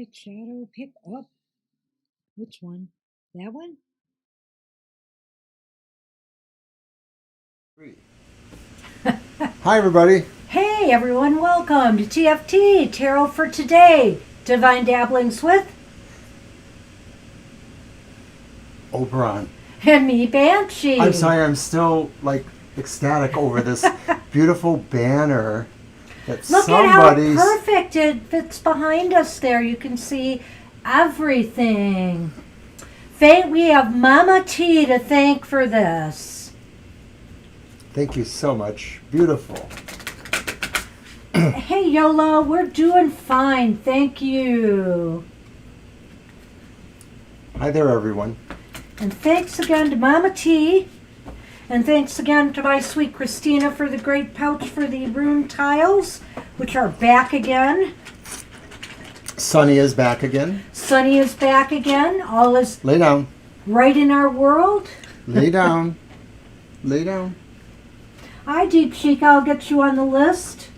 light shadow pick up. Which one? That one? Hi, everybody. Hey, everyone. Welcome to TFT, Tarot for Today. Divine Dabblings with Oberon. and me, Banshee. I'm sorry, I'm still ecstatic over this beautiful banner that Look somebody's. at how perfect it fits behind us there. You can see everything. We have Mama T to thank for this. Thank you so much. Beautiful. Hey, Yola, we're doing fine. Thank you. Hi there, everyone. And thanks again to Mama T. And thanks again to my sweet Christina for the great pouch for the room tiles, which are back again. Sunny is back again. Sunny is back again. All is Lay down. right in our world. Lay down. Lay down. Hi, Deep Chic. I'll get you on the list.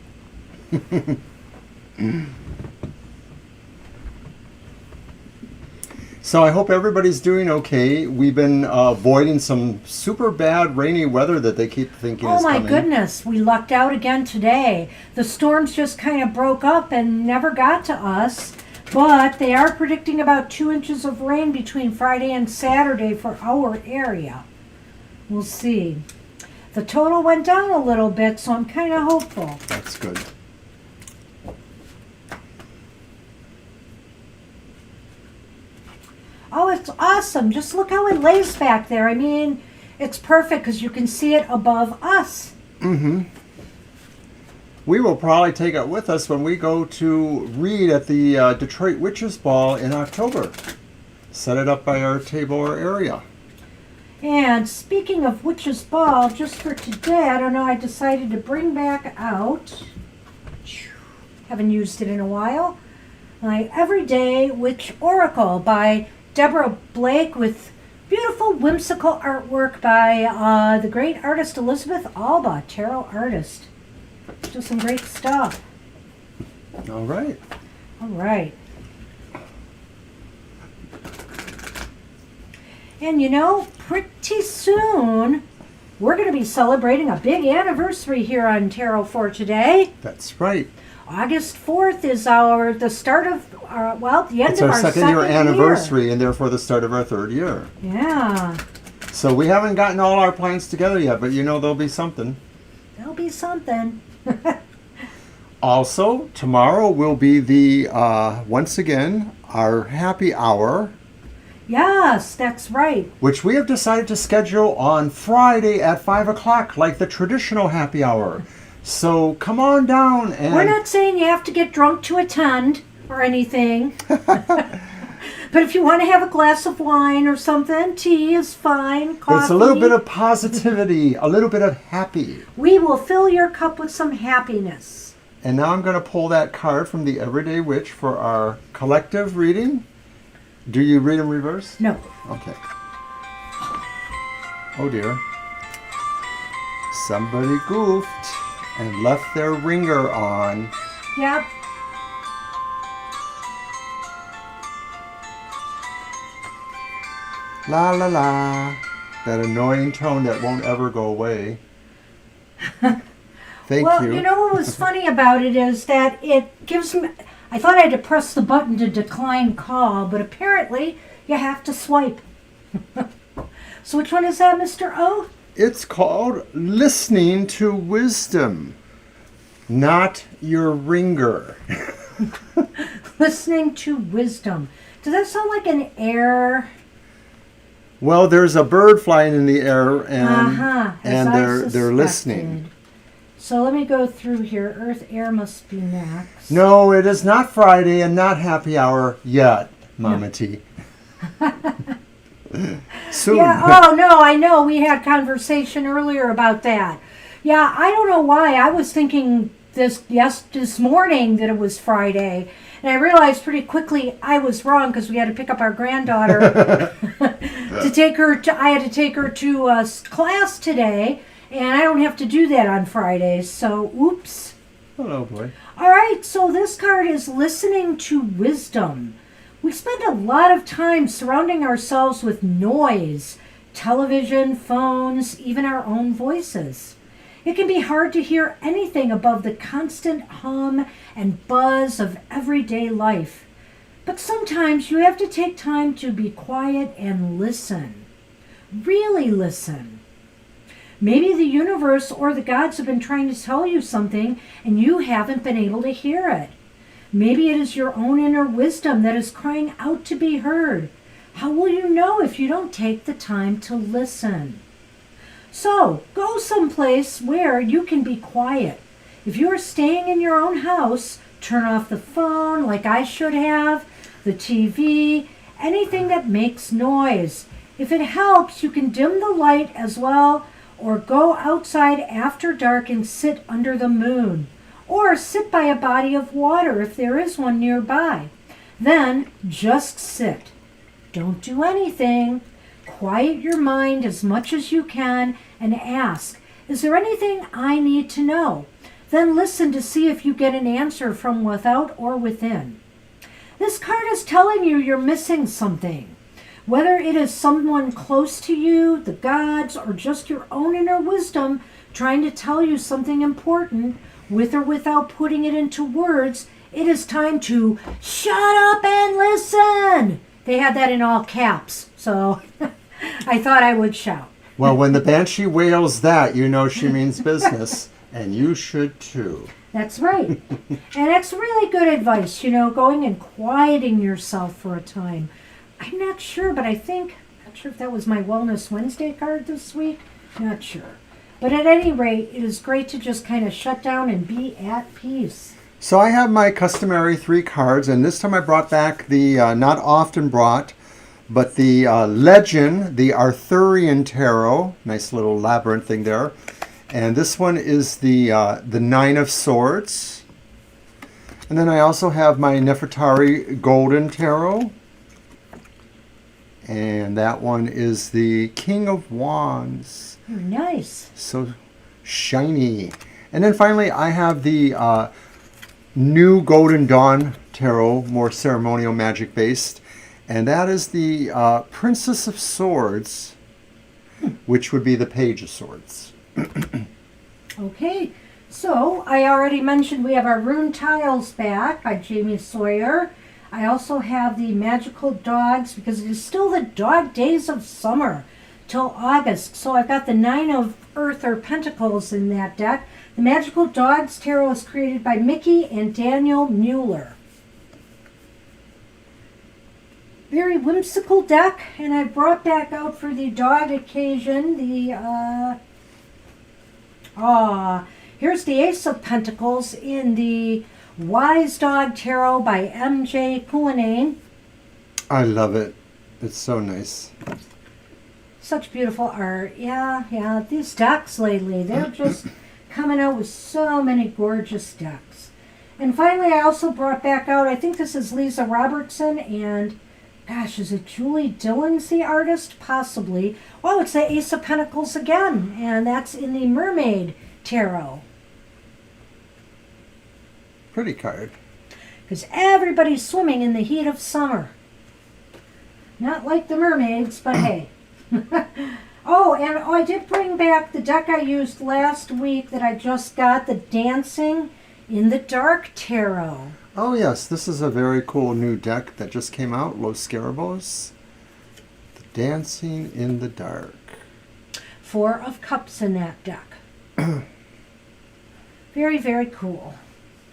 So I hope everybody's doing okay. We've been avoiding some super bad rainy weather that they keep thinking is Oh my coming. goodness, we lucked out again today. The storms just kind of broke up and never got to us, but they are predicting about 2 inches of rain between Friday and Saturday for our area. We'll see. The total went down a little bit, so I'm kind of hopeful. That's good. Oh, it's awesome. Just look how it lays back there. I mean, it's perfect because you can see it above us. Mm-hmm. We will probably take it with us when we go to read at the Detroit Witches Ball in October. Set it up by our Tabor area. And speaking of Witch's Ball, just for today, I don't know, I decided to bring back out, haven't used it in a while, my Everyday Witch Oracle by Deborah Blake with beautiful whimsical artwork by the great artist Elizabeth Alba, tarot artist. Just some great stuff. All right. All right. And you know, pretty soon, we're going to be celebrating a big anniversary here on Tarot for Today. That's right. August 4th is the start of, the end It's of our our second year anniversary and therefore the start of our third year. Yeah. So we haven't gotten all our plans together yet, but you know there'll be something. There'll be something. Also, tomorrow will be the, once again, our happy hour. Yes, that's right. Which we have decided to schedule on Friday at 5 o'clock, like the traditional happy hour. So come on down and... We're not saying you have to get drunk to attend or anything. But if you want to have a glass of wine or something, tea is fine, coffee. It's a little bit of positivity, a little bit of happy. We will fill your cup with some happiness. And now I'm going to pull that card from the Everyday Witch for our collective reading. Do you read in reverse? No. Okay. Oh dear. Somebody goofed and left their ringer on. Yep. La la la. That annoying tone that won't ever go away. Thank Well, you. you know what was funny about it is that it gives me... I thought I had to press the button to decline call, but apparently you have to swipe. So which one is that, Mr. O? It's called listening to wisdom, not your ringer. Listening to wisdom. Does that sound like an air? Well, there's a bird flying in the air, and as they're I listening. suspected. So let me go through here. Earth air must be next. No, it is not Friday and not happy hour yet, Mama T. Soon. Yeah. Oh no, I know. We had conversation earlier about that. Yeah, I don't know why. I was thinking this morning that it was Friday, and I realized pretty quickly I was wrong because we had to pick up our granddaughter to take her to. I had to take her to class today, and I don't have to do that on Fridays. So, oops. Oh boy. All right. So this card is listening to wisdom. We spend a lot of time surrounding ourselves with noise, television, phones, even our own voices. It can be hard to hear anything above the constant hum and buzz of everyday life. But sometimes you have to take time to be quiet and listen. Really listen. Maybe the universe or the gods have been trying to tell you something and you haven't been able to hear it. Maybe it is your own inner wisdom that is crying out to be heard. How will you know if you don't take the time to listen? So, go someplace where you can be quiet. If you are staying in your own house, turn off the phone like I should have, the TV, anything that makes noise. If it helps, you can dim the light as well, or go outside after dark and sit under the moon, or sit by a body of water if there is one nearby. Then just sit. Don't do anything. Quiet your mind as much as you can and ask, is there anything I need to know? Then listen to see if you get an answer from without or within. This card is telling you you're missing something. Whether it is someone close to you, the gods, or just your own inner wisdom trying to tell you something important, with or without putting it into words, it is time to shut up and listen. They had that in all caps, so I thought I would shout. Well, when the Banshee wails that, you know she means business, and you should too. That's right. And that's really good advice, going and quieting yourself for a time. I'm not sure, but not sure if that was my Wellness Wednesday card this week. Not sure. But at any rate, it is great to just kind of shut down and be at peace. So I have my customary 3 cards, and this time I brought back the not often brought, but the Legend, the Arthurian Tarot. Nice little labyrinth thing there. And this one is the 9 of Swords. And then I also have my Nefertari Golden Tarot. And that one is the King of Wands. Nice. So shiny. And then finally I have the new Golden Dawn Tarot, more ceremonial magic based. And that is the Princess of Swords, which would be the Page of Swords. Okay, so I already mentioned we have our Rune Tiles back by Jamie Sawyer. I also have the Magical Dogs because it is still the dog days of summer till August. So I've got the 9 of Earth or Pentacles in that deck. The Magical Dogs Tarot is created by Mickey and Daniel Mueller. Very whimsical deck, and I brought back out for the dog occasion the here's the Ace of Pentacles in the Wise Dog Tarot by M.J. Kulanane. I love it. It's so nice. Such beautiful art. Yeah. These decks lately, they're just coming out with so many gorgeous decks. And finally, I also brought back out, I think this is Lisa Robertson, and gosh, is it Julie Dillon's the artist? Possibly. Oh, it's the Ace of Pentacles again, and that's in the Mermaid Tarot. Pretty card. Because everybody's swimming in the heat of summer. Not like the mermaids, but hey. I did bring back the deck I used last week that I just got, the Dancing in the Dark Tarot. Oh yes, this is a very cool new deck that just came out, Los Scarabos. The Dancing in the Dark. 4 of Cups in that deck. Very, very cool.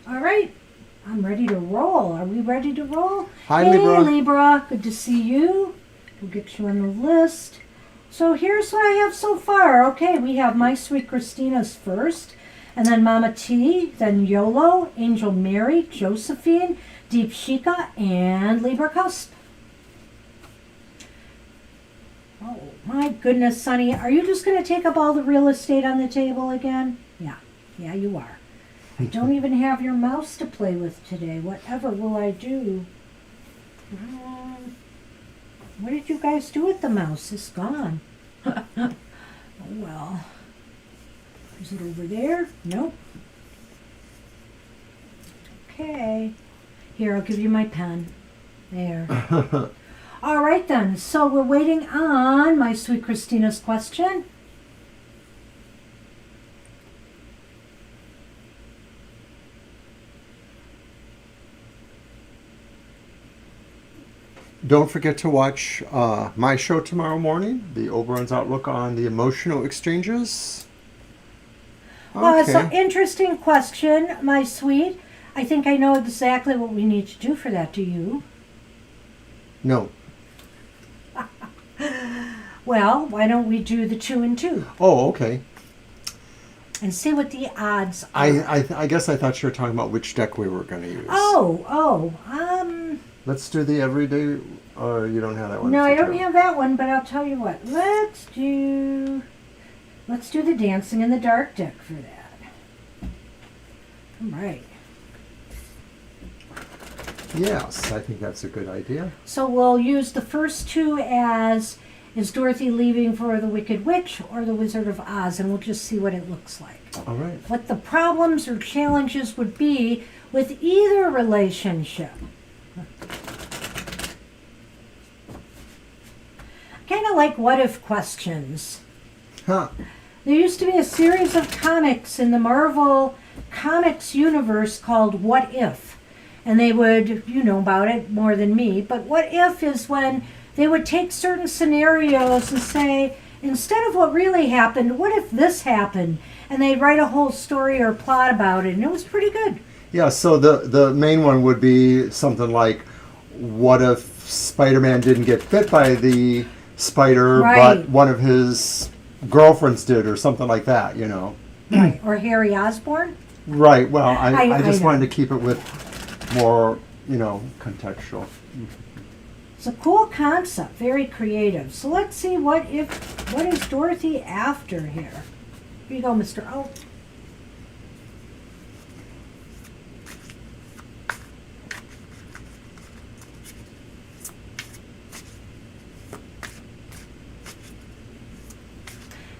All right, I'm ready to roll. Are we ready to roll? Hi, hey, Libra. Libra. Good to see you. We'll get you on the list. So here's what I have so far. Okay, we have My Sweet Christina's first, and then Mama T, then Yolo, Angel Mary, Josephine, Deep Shika, and Libra Cusp. Oh, my goodness, Sonny. Are you just going to take up all the real estate on the table again? Yeah, you are. I don't even have your mouse to play with today. Whatever will I do? What did you guys do with the mouse? It's gone. Oh, well. Is it over there? Nope. Okay. Here, I'll give you my pen. There. All right then. So we're waiting on my sweet Christina's question. Don't forget to watch my show tomorrow morning, the Oberon's Outlook on the Emotional Exchanges. Well, it's an Okay. interesting question, my sweet. I think I know exactly what we need to do for that. Do you? No. Well, why don't we do the 2 and 2 Oh, okay. and see what the odds are? I guess I thought you were talking about which deck we were going to use. Oh. Let's do the everyday, or you don't have that one? No, for I don't tarot? have that one, but I'll tell you what. Let's do the Dancing in the Dark deck for that. All right. Yes, I think that's a good idea. So we'll use the first 2 as is Dorothy leaving for the Wicked Witch or the Wizard of Oz, and we'll just see what it looks like. All right. What the problems or challenges would be with either relationship. Kind of like what if questions. Huh. There used to be a series of comics in the Marvel Comics universe called What If? And they would, you know about it more than me, but what if is when they would take certain scenarios and say, instead of what really happened, what if this happened? And they'd write a whole story or plot about it, and it was pretty good. Yeah, so the main one would be something like, what if Spider-Man didn't get bit by the spider, Right. but one of his girlfriends did, or something like that, you know? Right. Or Harry Osborn. Right, well, I I just know. wanted to keep it with more, contextual. It's a cool concept, very creative. So let's see what is Dorothy after here? Here you go, Mr. O.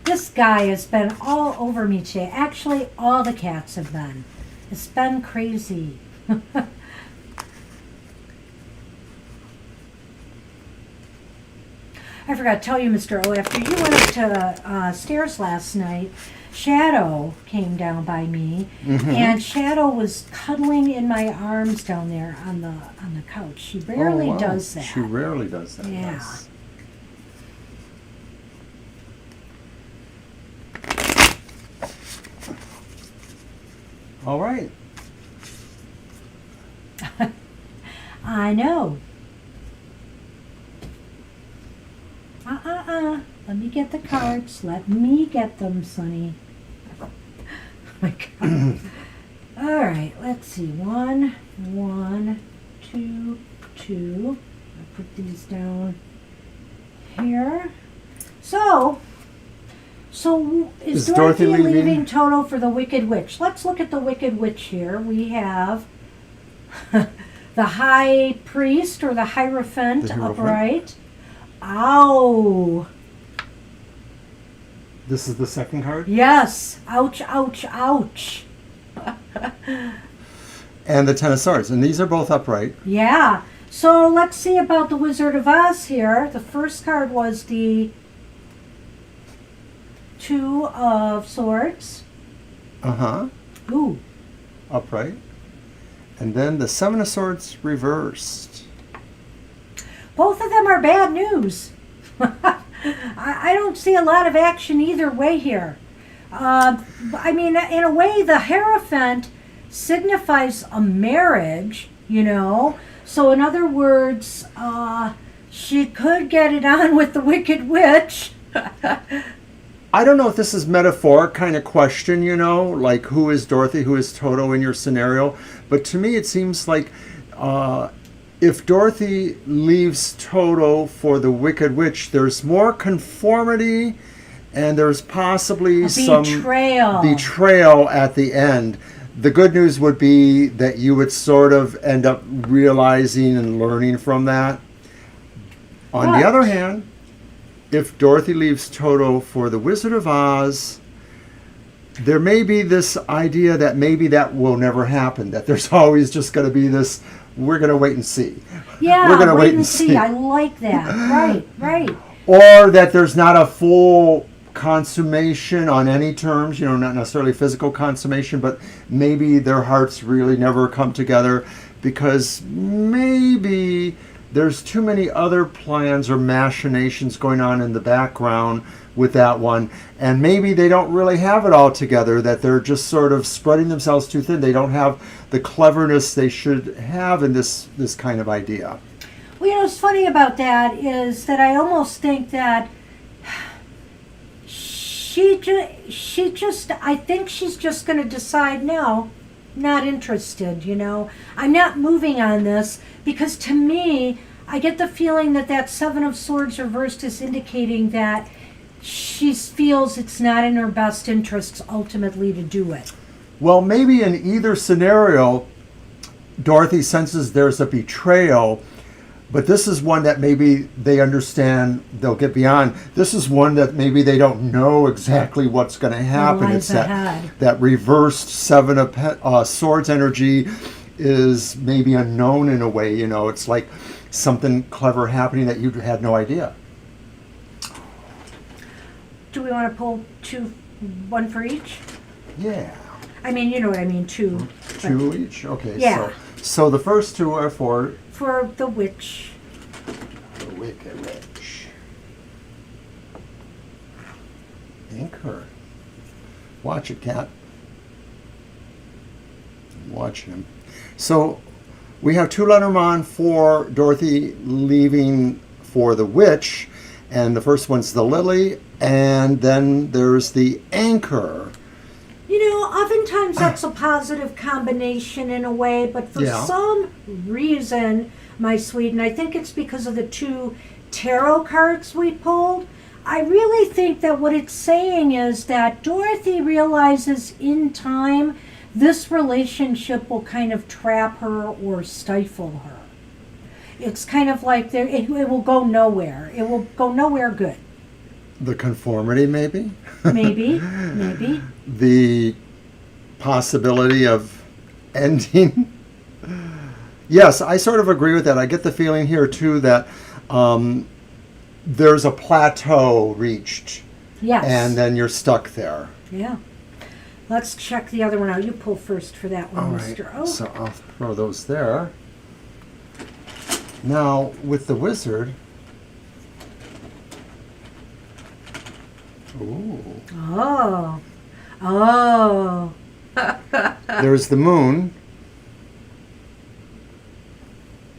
This guy has been all over me today. Actually, all the cats have been. It's been crazy. I forgot to tell you, Mr. O, after you went up to stairs last night, Shadow came down by me, and Shadow was cuddling in my arms down there on the couch. She rarely Oh, wow. does that. She rarely does that. Yeah. Yes. All right. I know. Let me get the cards. Let me get them, Sonny. Oh my God. All right, let's see. 1, 1, 2, 2. I'll put these down here. So is Dorothy leaving Toto for the Wicked Witch? Let's look at the Wicked Witch here. We have the High Priest or the Hierophant upright. Ow! This is the second card? Yes. Ouch, ouch, ouch. And the Ten of Swords. And these are both upright. Yeah. So let's see about the Wizard of Oz here. The first card was the 2 of Swords. Uh-huh. Ooh. Upright. And then the Seven of Swords reversed. Both of them are bad news. I don't see a lot of action either way here. I mean, in a way, the Hierophant signifies a marriage, you know. So in other words, she could get it on with the Wicked Witch. I don't know if this is metaphoric kind of question, like who is Dorothy, who is Toto in your scenario. But to me, it seems like if Dorothy leaves Toto for the Wicked Witch, there's more conformity and there's possibly some betrayal at the end. The good news would be that you would sort of end up realizing and learning from that. On the other hand, if Dorothy leaves Toto for the Wizard of Oz, there may be this idea that maybe that will never happen, that there's always just going to be this we're going to wait and see. Yeah, We're going to wait and see. I like that. Right. Or that there's not a full consummation on any terms, not necessarily physical consummation, but maybe their hearts really never come together because maybe there's too many other plans or machinations going on in the background with that one, and maybe they don't really have it all together, that they're just sort of spreading themselves too thin. They don't have the cleverness they should have in this kind of idea. Well, what's funny about that is that I almost think that I think she's just going to decide, no, not interested, I'm not moving on this, because to me, I get the feeling that Seven of Swords reversed is indicating that she feels it's not in her best interests ultimately to do it. Well, maybe in either scenario, Dorothy senses there's a betrayal, but this is one that maybe they understand they'll get beyond. This is one that maybe they don't know exactly what's going to happen. It's that reversed Seven of Swords energy is maybe unknown in a way. It's like something clever happening that you had no idea. Do we want to pull one for each? Yeah. I mean, you know what I mean, two. Two each? Okay. Yeah. So the first two are for the witch. The Wicked Witch. Anchor. Watch it, cat. I'm watching him. So we have two Lenormand for Dorothy leaving for the witch, and the first one's the Lily, and then there's the Anchor. Oftentimes that's a positive combination in a way, but for some reason, my sweet, and I think it's because of the two tarot cards we pulled, I really think that what it's saying is that Dorothy realizes in time this relationship will kind of trap her or stifle her. It's kind of like it will go nowhere. It will go nowhere good. The conformity, maybe? Maybe. The possibility of ending. Yes, I sort of agree with that. I get the feeling here, too, that there's a plateau reached. Yes. And then you're stuck there. Yeah. Let's check the other one out. You pull first for that one, All right. Mr. O. So I'll throw those there. Now, with the wizard... Ooh. Oh. There's the moon.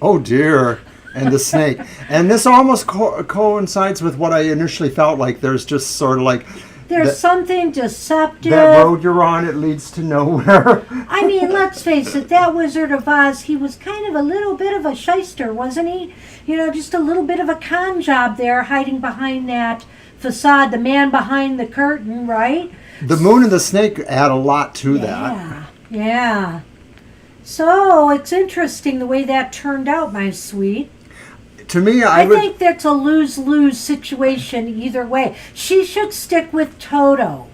Oh dear. And the snake. And this almost coincides with what I initially felt like. There's just sort of like... There's something deceptive. That road you're on, it leads to nowhere. I mean, let's face it, that Wizard of Oz, he was kind of a little bit of a shyster, wasn't he? Just a little bit of a con job there, hiding behind that facade, the man behind the curtain, right? The moon and the snake add a lot to that. Yeah. So, it's interesting the way that turned out, my sweet. To me, I think that's a lose-lose situation either way. She should stick with Toto.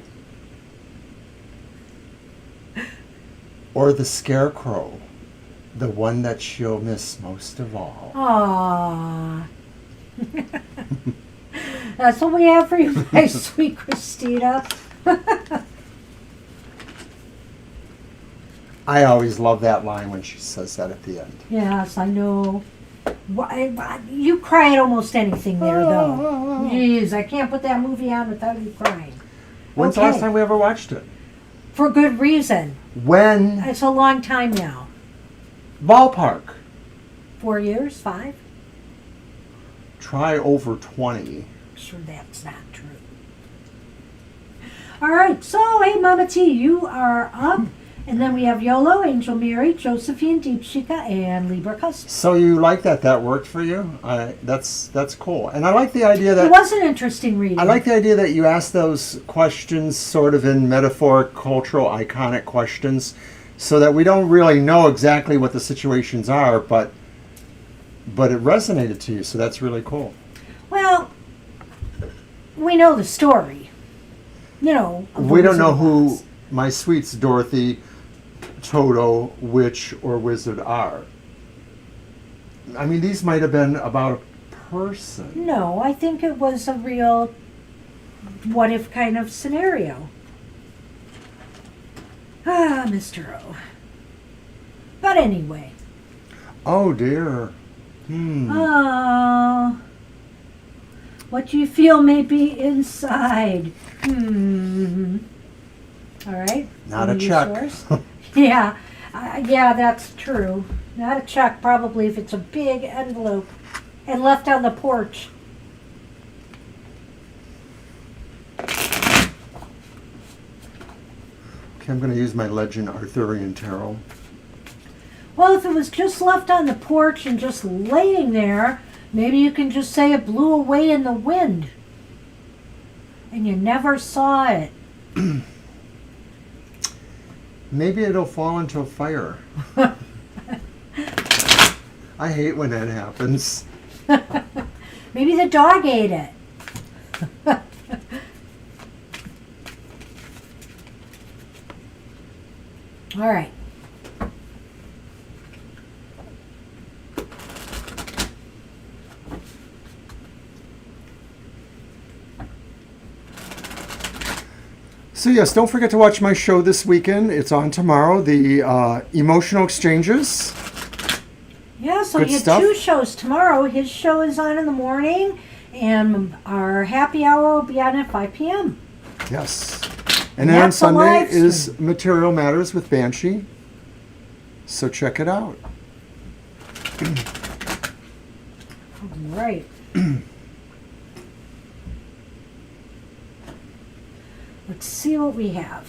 Or the Scarecrow. The one that she'll miss most of all. Aww. That's what we have for you, my sweet Christina. I always love that line when she says that at the end. Yes, I know. You cry at almost anything there, though. Jeez, I can't put that movie on without you crying. When's the last time we ever watched it? For good reason. When? It's a long time now. Ballpark. 4 years? 5? Try over 20. Sure, that's not true. All right, so hey, Mama T, you are up. And then we have Yolo, Angel Mary, Josephine, Deepshika, and Libra Custom. So you like that? That worked for you? That's cool. And I like the idea that... It was an interesting reading. I like the idea that you ask those questions sort of in metaphoric, cultural, iconic questions so that we don't really know exactly what the situations are, but it resonated to you, so that's really cool. Well, we know the story. We don't know who my sweets Dorothy, Toto, witch, or wizard are. I mean, these might have been about a person. No, I think it was a real what if kind of scenario. Ah, Mr. O. But anyway. Oh dear. Oh. What you feel may be inside. All right. Not a check. Yeah. Yeah, that's true. Not a check, probably, if it's a big envelope and left on the porch. Okay, I'm going to use my Legend Arthurian Tarot. Well, if it was just left on the porch and just laying there, maybe you can just say it blew away in the wind. And you never saw it. Maybe it'll fall into a fire. I hate when that happens. Maybe the dog ate it. All right. So yes, don't forget to watch my show this weekend. It's on tomorrow, the Emotional Exchanges. Yeah, so Good you have stuff. 2 shows tomorrow. His show is on in the morning, and our happy hour will be on at 5 p.m. Yes. And then on That's a Sunday live is stream. Material Matters with Banshee. So check it out. All right. Let's see what we have.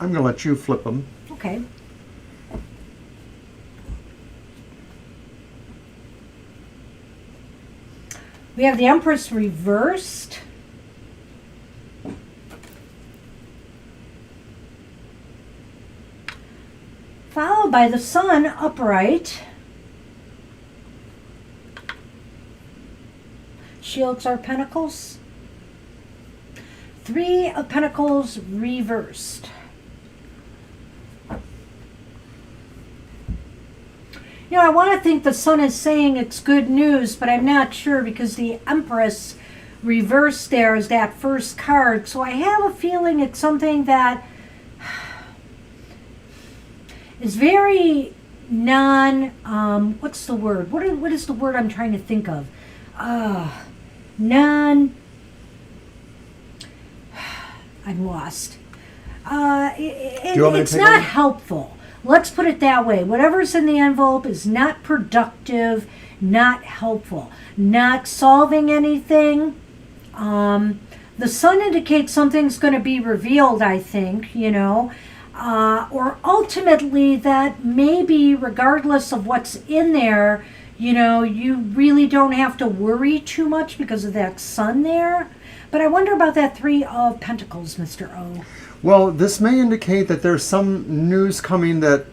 I'm going to let you flip them. Okay. We have the Empress reversed. Followed by the Sun upright. Shields are Pentacles. 3 of Pentacles reversed. You know, I want to think the Sun is saying it's good news, but I'm not sure because the Empress reversed there is that first card. So I have a feeling it's something that is very what's the word? What is the word I'm trying to think of? I'm lost. Do you want me to It's take not over? helpful. Let's put it that way. Whatever's in the envelope is not productive, not helpful, not solving anything. The Sun indicates something's going to be revealed, I think, or ultimately that maybe regardless of what's in there, you really don't have to worry too much because of that Sun there. But I wonder about that 3 of Pentacles, Mr. O. Well, this may indicate that there's some news coming that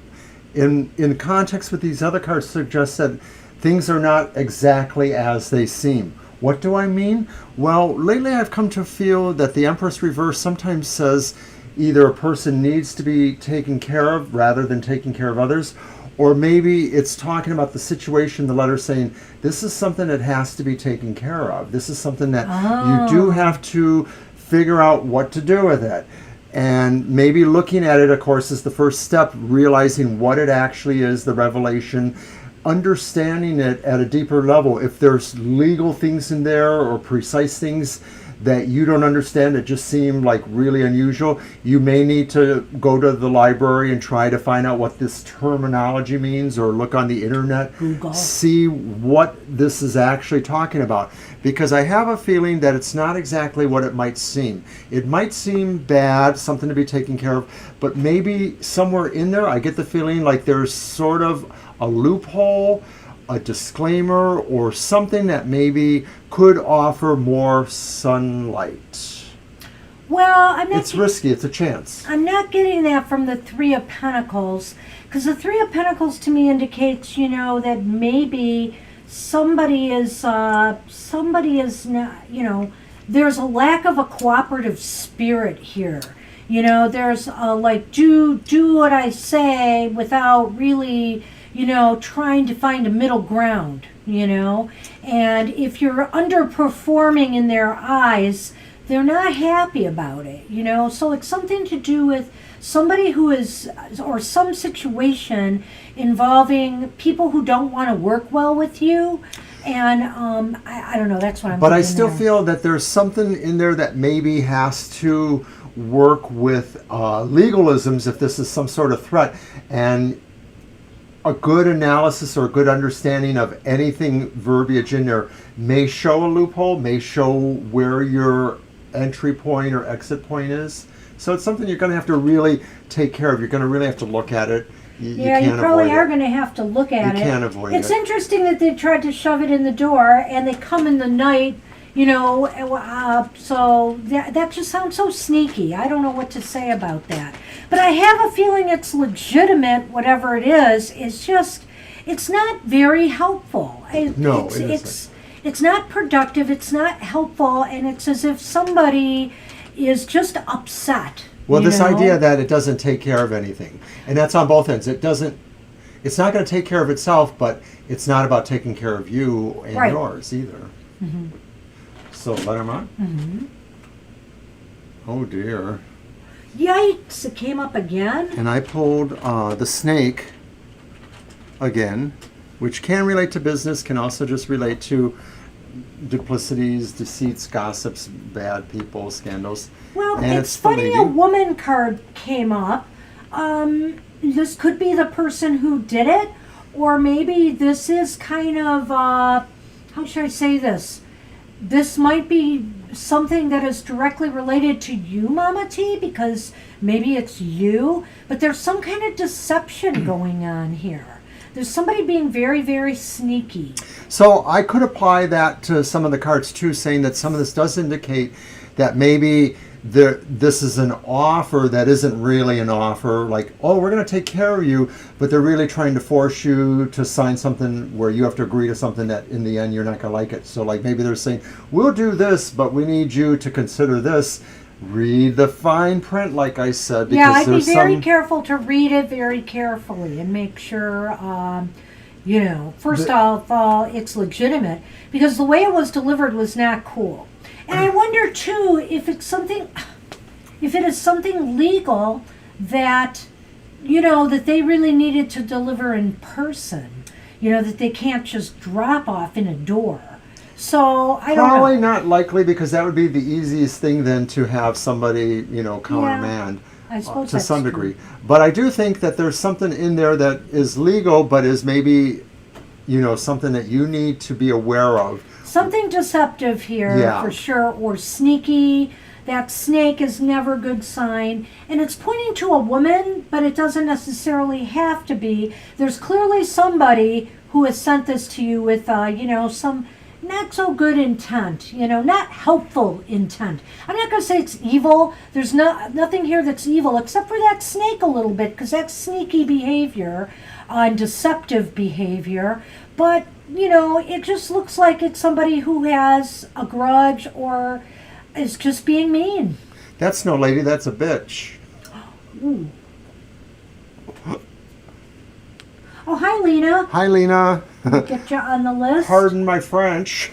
in context with these other cards suggests that things are not exactly as they seem. What do I mean? Well, lately I've come to feel that the Empress reverse sometimes says either a person needs to be taken care of rather than taking care of others, or maybe it's talking about the situation, the letter saying, this is something that has to be taken care of. This is something that you do have to figure out what to do with it. And maybe looking at it, of course, is the first step, realizing what it actually is, the revelation, understanding it at a deeper level. If there's legal things in there or precise things that you don't understand that just seem like really unusual, you may need to go to the library and try to find out what this terminology means, or look on the internet, Google. see what this is actually talking about. Because I have a feeling that it's not exactly what it might seem. It might seem bad, something to be taken care of, but maybe somewhere in there I get the feeling like there's sort of a loophole, a disclaimer, or something that maybe could offer more sunlight. Well, I'm not. It's risky. It's a chance. I'm not getting that from the 3 of Pentacles, because the 3 of Pentacles to me indicates, that maybe somebody is not, there's a lack of a cooperative spirit here. There's like do what I say without really, trying to find a middle ground, and if you're underperforming in their eyes, they're not happy about it, so it's something to do with somebody who is, or some situation involving people who don't want to work well with you. And I don't know, that's what I'm But I thinking still there. feel that there's something in there that maybe has to work with legalisms if this is some sort of threat. And a good analysis or a good understanding of anything verbiage in there may show a loophole, may show where your entry point or exit point is. So it's something you're going to have to really take care of. You're going to really have to look at it. Yeah, you probably are going to have to look at it. You can't avoid It's it. interesting that they tried to shove it in the door and they come in the night, so that just sounds so sneaky. I don't know what to say about that. But I have a feeling it's legitimate, whatever it is. It's just, it's not very helpful. No, it isn't. It's not productive, it's not helpful, and it's as if somebody is just upset. Well, you this know? idea that it doesn't take care of anything, and that's on both ends. It's not going to take care of itself, but it's not about taking care of you and Right. yours either. Mm-hmm. So let him on. Mm-hmm. Oh dear. Yikes, it came up again. And I pulled the snake again, which can relate to business, can also just relate to duplicities, deceits, gossips, bad people, scandals. Well, And it's the funny lady. a woman card came up. This could be the person who did it, or maybe this is kind of, how should I say this? This might be something that is directly related to you, Mama T, because maybe it's you, but there's some kind of deception going on here. There's somebody being very, very sneaky. So I could apply that to some of the cards too, saying that some of this does indicate that maybe this is an offer that isn't really an offer, like, oh, we're going to take care of you, but they're really trying to force you to sign something where you have to agree to something that in the end you're not going to like it. So like maybe they're saying, we'll do this, but we need you to consider this. Read the fine print, like I said, because Yeah, I'd be there's very careful to read it very carefully and make sure, first of all, it's legitimate, because the way it was delivered was not cool. And I wonder too if it is something legal that, that they really needed to deliver in person, that they can't just drop off in a door. So I don't know. Probably not likely, because that would be the easiest thing then to have somebody, countermand I suppose to that's some true. degree. But I do think that there's something in there that is legal, but is maybe, something that you need to be aware of. Something deceptive here, Yeah. for sure, or sneaky. That snake is never a good sign. And it's pointing to a woman, but it doesn't necessarily have to be. There's clearly somebody who has sent this to you with, some not so good intent, not helpful intent. I'm not going to say it's evil. There's nothing here that's evil, except for that snake a little bit, because that's sneaky behavior and deceptive behavior. But it just looks like it's somebody who has a grudge or is just being mean. That's no lady, that's a bitch. Ooh. Oh, hi, Lena. Hi, Lena. Get you on the list. Pardon my French.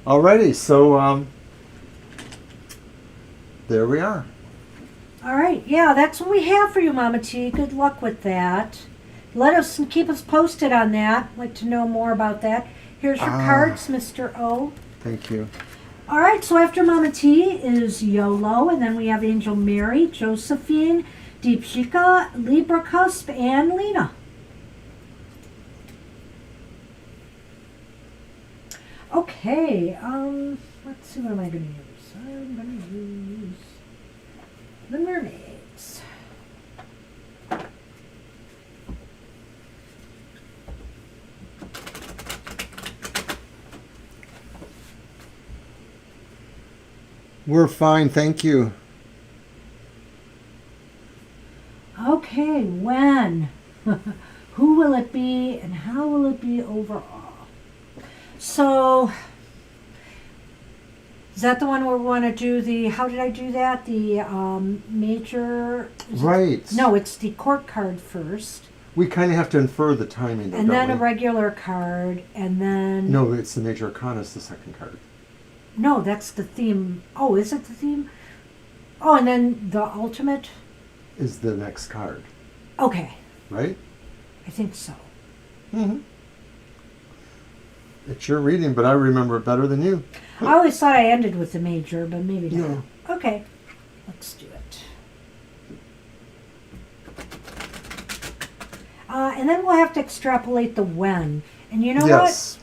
Alrighty, so there we are. All right. Yeah, that's what we have for you, Mama T. Good luck with that. Keep us posted on that. I'd like to know more about that. Here's your cards, Mr. O. Thank you. All right, so after Mama T is YOLO, and then we have Angel Mary, Josephine, Deepshika, Libra Cusp, and Lena. Okay, let's see, what am I going to use? I'm going to use the mermaids. We're fine, thank you. Okay, when? Who will it be and how will it be overall? So, Is that the one where we want to do the, how did I do that? The major? Right. No, it's the court card first. We kind of have to infer the timing, though, And don't then we? a regular card, and then... No, it's the Major Arcana is the second card. No, that's the theme. Oh, is it the theme? Oh, and then the ultimate? Is the next card, Okay, right? I think so. Mm-hmm. It's your reading, but I remember it better than you. I always thought I ended with the major, but maybe not. No. Okay, let's do it. And then we'll have to extrapolate the when. And you know Yes.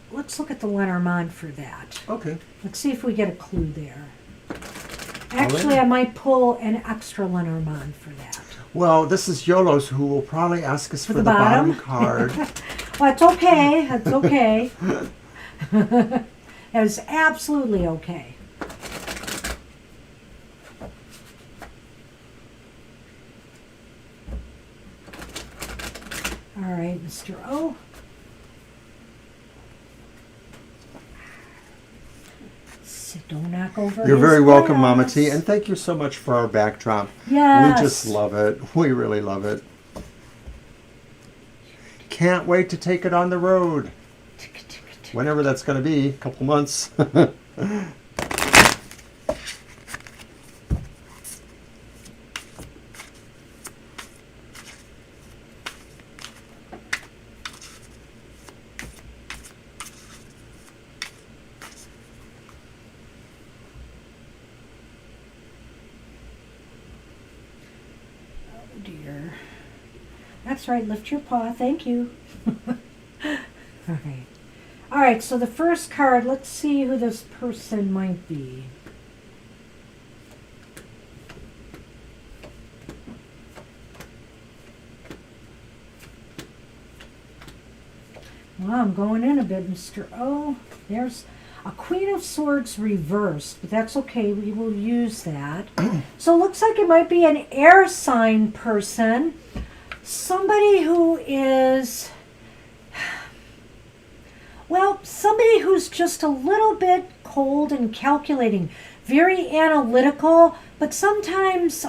what? Let's look at the Lenormand for that. Okay. Let's see if we get a clue there. All Actually, right. I might pull an extra Lenormand for that. Well, this is Yolo's, who will probably ask us for the the bottom bottom? card. Well, it's okay. It's okay. That is absolutely okay. All right, Mr. O. Don't knock over. You're his very welcome, Mama glass. T, and thank you so much for our backdrop. Yes. We just love it. We really love it. Can't wait to take it on the road. Whenever that's going to be, a couple months. Oh dear. That's right. Lift your paw. Thank you. All right. All right. So the first card. Let's see who this person might be. Well, I'm going in a bit, Mr. O. There's a Queen of Swords reversed, but that's okay. We will use that. So it looks like it might be an air sign person. Somebody who is, well, somebody who's just a little bit cold and calculating, very analytical, but sometimes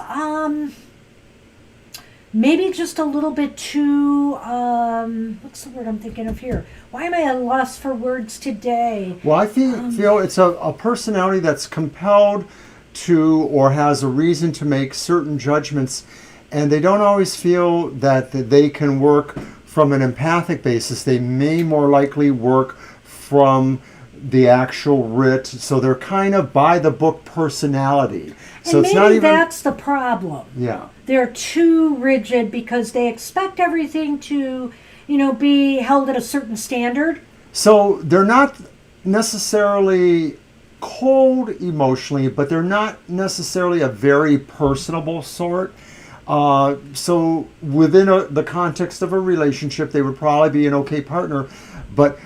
maybe just a little bit too, what's the word I'm thinking of here? Why am I at a loss for words today? Well, I feel it's a personality that's compelled to or has a reason to make certain judgments, and they don't always feel that they can work from an empathic basis. They may more likely work from the actual writ, so they're kind of by the book personality. So And it's maybe not even that's the problem. yeah. They're too rigid because they expect everything to, be held at a certain standard. So they're not necessarily cold emotionally, but they're not necessarily a very personable sort. So within the context of a relationship, they would probably be an okay partner, but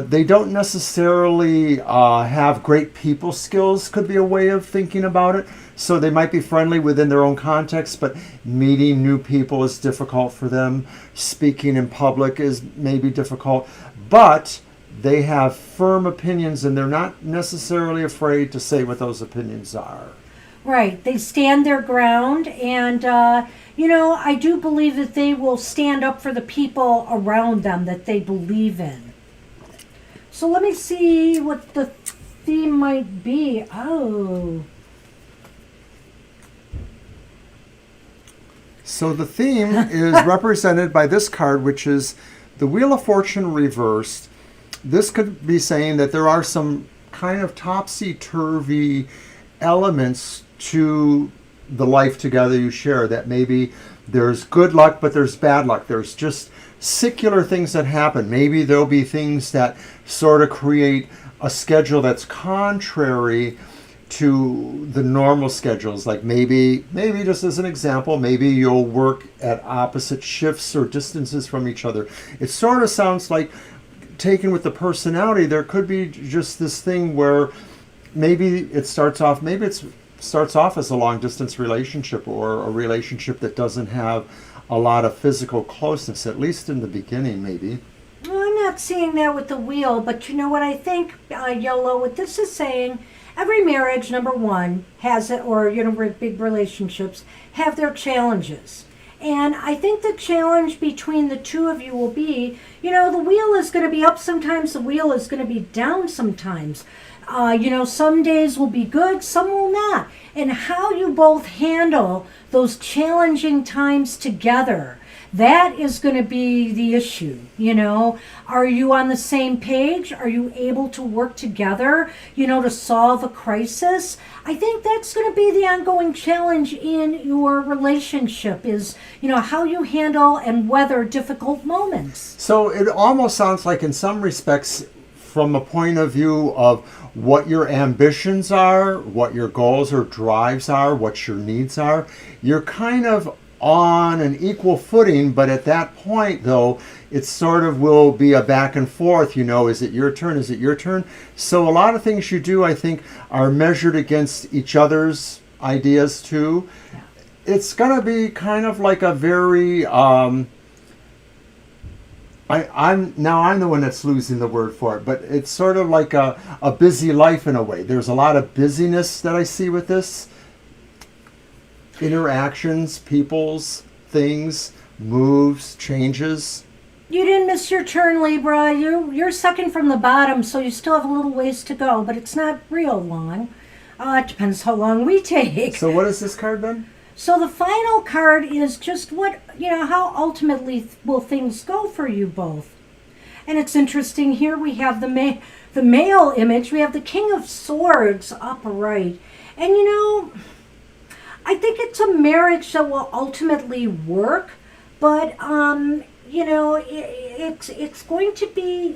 they don't necessarily have great people skills, could be a way of thinking about it. So they might be friendly within their own context, but meeting new people is difficult for them. Speaking in public is maybe difficult, but they have firm opinions and they're not necessarily afraid to say what those opinions are. Right. They stand their ground, and, I do believe that they will stand up for the people around them that they believe in. So let me see what the theme might be. Oh. So the theme is represented by this card, which is the Wheel of Fortune reversed. This could be saying that there are some kind of topsy-turvy elements to the life together you share, that maybe there's good luck, but there's bad luck. There's just secular things that happen. Maybe there'll be things that sort of create a schedule that's contrary to the normal schedules. Like maybe just as an example, maybe you'll work at opposite shifts or distances from each other. It sort of sounds like, taken with the personality, there could be just this thing where maybe it starts off as a long distance relationship, or a relationship that doesn't have a lot of physical closeness, at least in the beginning, maybe. Well, I'm not seeing that with the wheel, but you know what I think, Yolo, what this is saying, every marriage, number one, has it, or, big relationships have their challenges. And I think the challenge between the two of you will be, the wheel is going to be up sometimes, the wheel is going to be down sometimes. Some days will be good, some will not. And how you both handle those challenging times together, that is going to be the issue. Are you on the same page? Are you able to work together, to solve a crisis? I think that's going to be the ongoing challenge in your relationship is, how you handle and weather difficult moments. So it almost sounds like in some respects, from a point of view of what your ambitions are, what your goals or drives are, what your needs are, you're kind of on an equal footing, but at that point, though, it sort of will be a back and forth, is it your turn, is it your turn? So a lot of things you do, I think, are measured against each other's ideas, too. Yeah. It's going to be kind of like a very... I'm the one that's losing the word for it, but it's sort of like a busy life in a way. There's a lot of busyness that I see with this. Interactions, peoples, things, moves, changes. You didn't miss your turn, Libra. You're second from the bottom, so you still have a little ways to go, but it's not real long. It depends how long we take. So what is this card then? So the final card is just how ultimately will things go for you both. And it's interesting, here we have the male image. We have the King of Swords upright. And I think it's a marriage that will ultimately work, but it's going to be,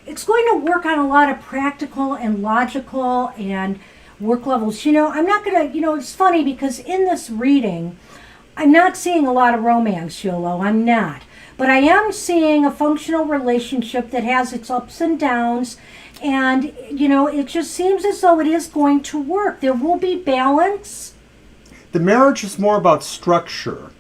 it's going to work on a lot of practical and logical and work levels. I'm not going to, it's funny because in this reading, I'm not seeing a lot of romance, Yolo. I'm not. But I am seeing a functional relationship that has its ups and downs. And, it just seems as though it is going to work. There will be balance. The marriage is more about structure.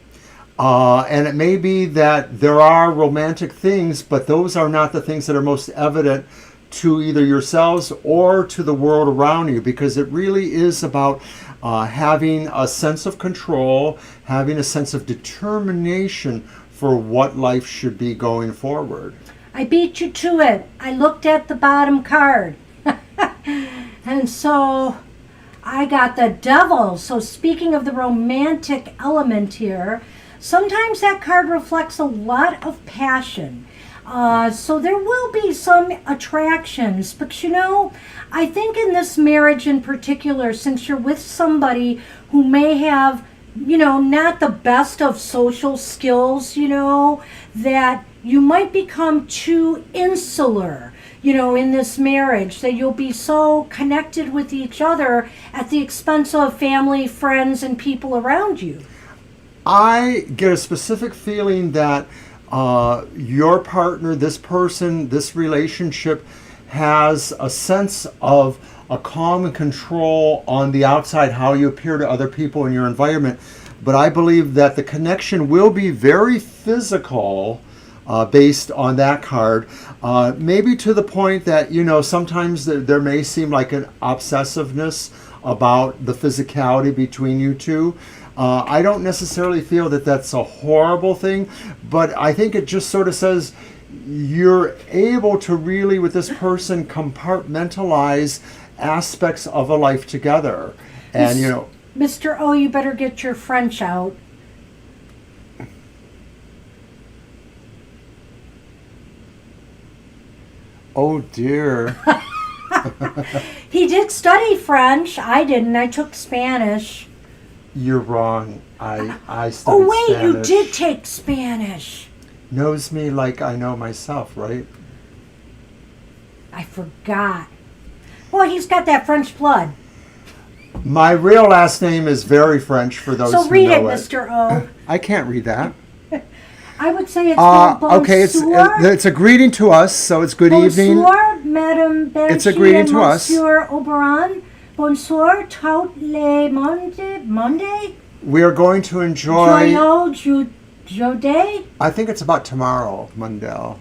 And it may be that there are romantic things, but those are not the things that are most evident to either yourselves or to the world around you, because it really is about having a sense of control, having a sense of determination for what life should be going forward. I beat you to it. I looked at the bottom card. And so I got the Devil. So speaking of the romantic element here, sometimes that card reflects a lot of passion. So there will be some attractions, but I think in this marriage in particular, since you're with somebody who may have, not the best of social skills, that you might become too insular, in this marriage, that you'll be so connected with each other at the expense of family, friends, and people around you. I get a specific feeling that your partner, this person, this relationship has a sense of a calm and control on the outside, how you appear to other people in your environment. But I believe that the connection will be very physical based on that card. Maybe to the point that, sometimes there may seem like an obsessiveness about the physicality between you two. I don't necessarily feel that that's a horrible thing, but I think it just sort of says you're able to really, with this person, compartmentalize aspects of a life together. And, Mr. O, you better get your French out. Oh, dear. He did study French. I didn't. I took Spanish. You're wrong. I studied Spanish. Spanish. You did take Spanish. Knows me like I know myself, right? I forgot. Well, he's got that French blood. My real last name is very French for those who know it. So read it, Mr. O. I can't read that. I would say it's bonsoir. Okay, it's a greeting to us, so it's good evening. Bonsoir, Madame Banshee. It's a greeting to us. Monsieur Oberon. Bonsoir, tout le monde. We are going to enjoy... Joyeux Jode. I think it's about tomorrow, Mundell.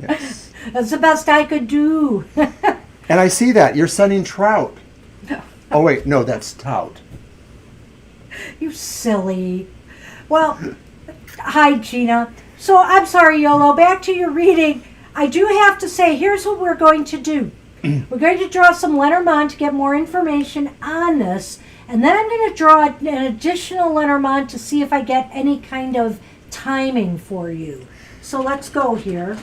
Yes. That's the best I could do. And I see that. You're sending trout. Oh, wait. No, that's tout. You silly. Well, hi, Gina. So I'm sorry, Yolo. Back to your reading. I do have to say, here's what we're going to do. We're going to draw some Lenormand to get more information on this. And then I'm going to draw an additional Lenormand to see if I get any kind of timing for you. So let's go here.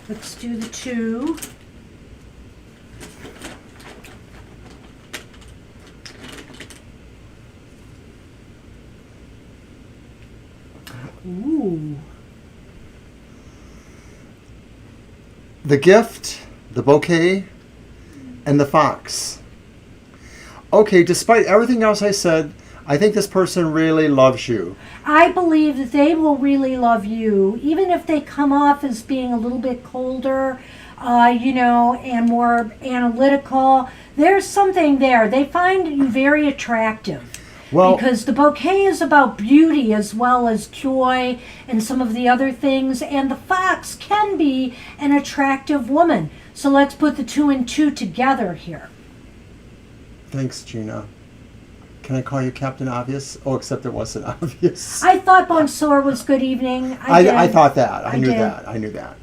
Let's do the 2. Ooh. The gift, the bouquet, and the fox. Okay, despite everything else I said, I think this person really loves you. I believe that they will really love you, even if they come off as being a little bit colder, and more analytical. There's something there. They find you very attractive. Well, Because the bouquet is about beauty as well as joy and some of the other things. And the fox can be an attractive woman. So let's put the 2 and 2 together here. thanks, Gina. Can I call you Captain Obvious? Oh, except it wasn't obvious. I thought bonsoir was good evening. I thought that. I knew did. that. I knew that.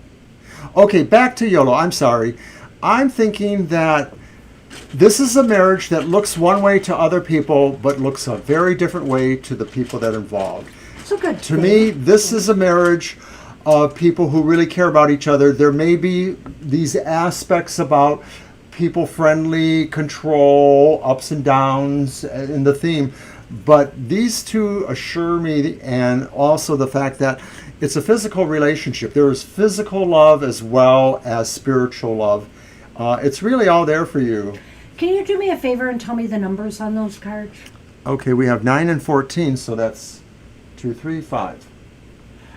Okay, back to YOLO. I'm sorry. I'm thinking that this is a marriage that looks one way to other people, but looks a very different way to the people that are involved. So good. To me, this is a marriage of people who really care about each other. There may be these aspects about people friendly, control, ups and downs in the theme, but these two assure me, and also the fact that it's a physical relationship. There is physical love as well as spiritual love. It's really all there for you. Can you do me a favor and tell me the numbers on those cards? Okay, we have 9 and 14, so that's 2, 3, 5.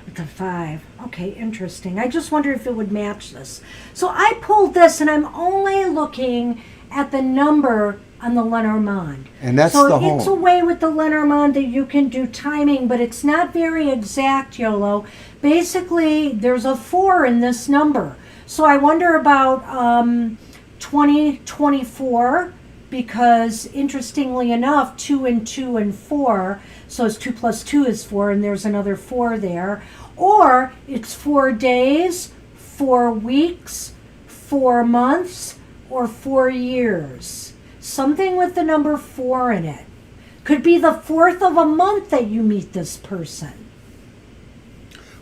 It's a 5. Okay, interesting. I just wonder if it would match this. So I pulled this, and I'm only looking at the number on the Lenormand. And that's so the it's a home. way with the Lenormand that you can do timing, but it's not very exact, YOLO. Basically, there's a 4 in this number. So I wonder about 2024, because interestingly enough, 2 and 2 and 4, so it's 2 plus 2 is 4, and there's another 4 there. Or it's 4 days, 4 weeks, 4 months, or 4 years. Something with the number 4 in it. Could be the 4th of a month that you meet this person.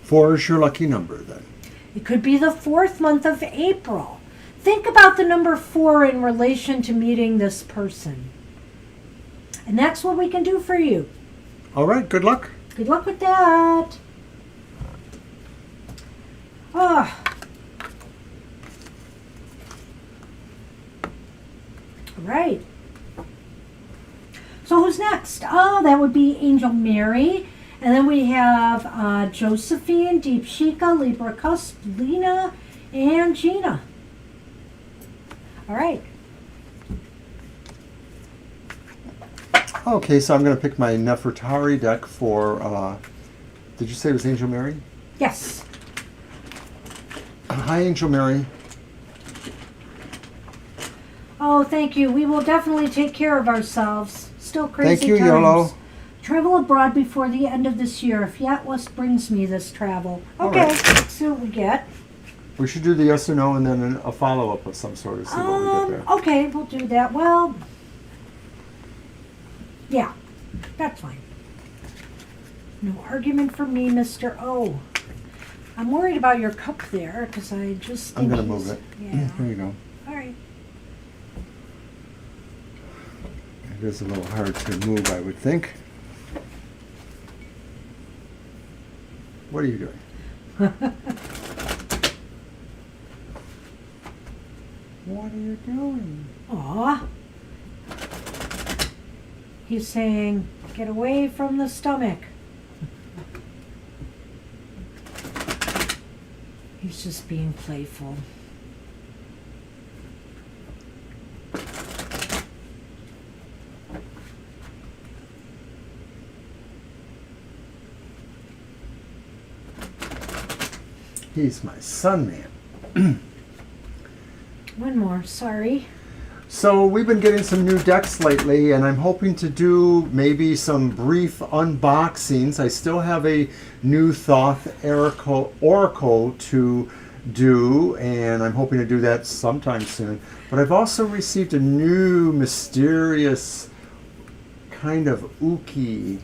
4 is your lucky number then. It could be the 4th month of April. Think about the number 4 in relation to meeting this person. And that's what we can do for you. All right, good luck. Good luck with that. Oh. All right. So who's next? Oh, that would be Angel Mary. And then we have Josephine, Deep Shika, Libra Cusp, Lena, and Gina. All right. Okay, so I'm going to pick my Nefertari deck for, did you say it was Angel Mary? Yes. Hi, Angel Mary. Oh, thank you. We will definitely take care of ourselves. Still crazy Thank you, times. YOLO. Travel abroad before the end of this year. If yet what brings me this travel. All Okay, right. let's see what we get. We should do the yes or no and then a follow-up of some sort to see what we get there. Okay, we'll do that. Well, yeah, that's fine. No argument for me, Mr. O. I'm worried about your cup there because I just I'm think going to he's- move it. Yeah. There you go. All right. It is a little hard to move, I would think. What are you doing? What are you doing? Aw. He's saying, get away from the stomach. He's just being playful. He's my son, man. What one more, sorry. So we've been getting some new decks lately, and I'm hoping to do maybe some brief unboxings. I still have a new Thoth Oracle to do, and I'm hoping to do that sometime soon. But I've also received a new mysterious kind of ooky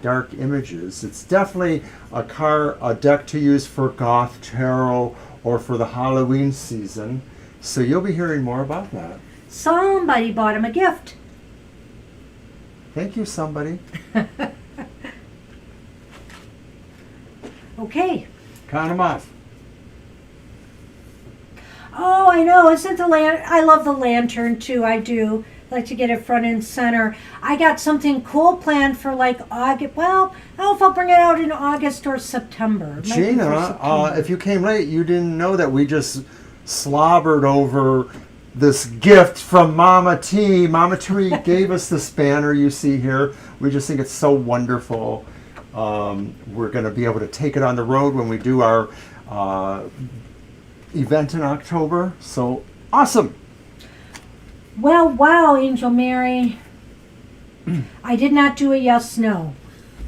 dark images. It's definitely a deck to use for Goth Tarot or for the Halloween season. So you'll be hearing more about that. Somebody bought him a gift. Thank you, somebody. Okay. Count them off. Oh, I know. Isn't the I love the lantern too. I do like to get it front and center. I got something cool planned for like August. Well, I don't know if I'll bring it out in August or September. It might be for Gina, September. if you came late, you didn't know that we just slobbered over this gift from Mama T. Mama T gave us this banner you see here. We just think it's so wonderful. We're going to be able to take it on the road when we do our event in October. So awesome. Well, wow, Angel Mary. I did not do a yes/no.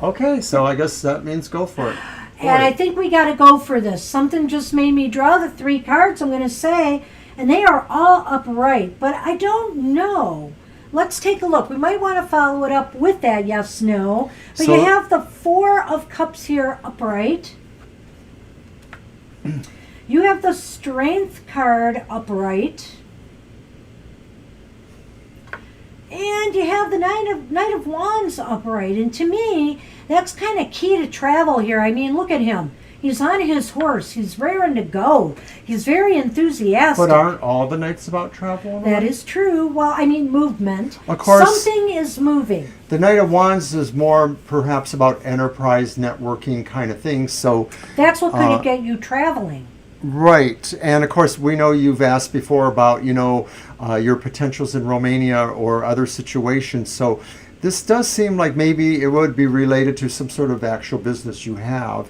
Okay, so I guess that means go for it. And I think we got to go for this. Something just made me draw the 3 cards, I'm going to say, and they are all upright, but I don't know. Let's take a look. We might want to follow it up with that yes/no. But So- you have the 4 of Cups here upright. You have the Strength card upright. And you have the Knight of Wands upright. And to me, that's kind of key to travel here. I mean, look at him. He's on his horse. He's raring to go. He's very enthusiastic. But aren't all the nights about travel? That is true. Well, I mean, movement. Of course. Something is moving. The Knight of Wands is more perhaps about enterprise networking kind of things. So, That's what could get you traveling. right. And of course, we know you've asked before about, your potentials in Romania or other situations. So this does seem like maybe it would be related to some sort of actual business you have.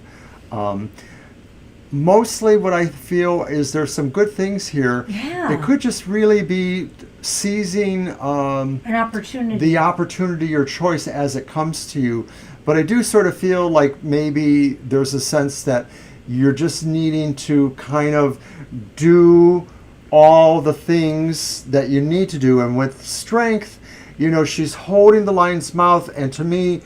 Mostly what I feel is there's some good things here. Yeah. It could just really be seizing An opportunity. the opportunity or choice as it comes to you. But I do sort of feel like maybe there's a sense that you're just needing to kind of do all the things that you need to do. And with Strength, she's holding the lion's mouth, and to me,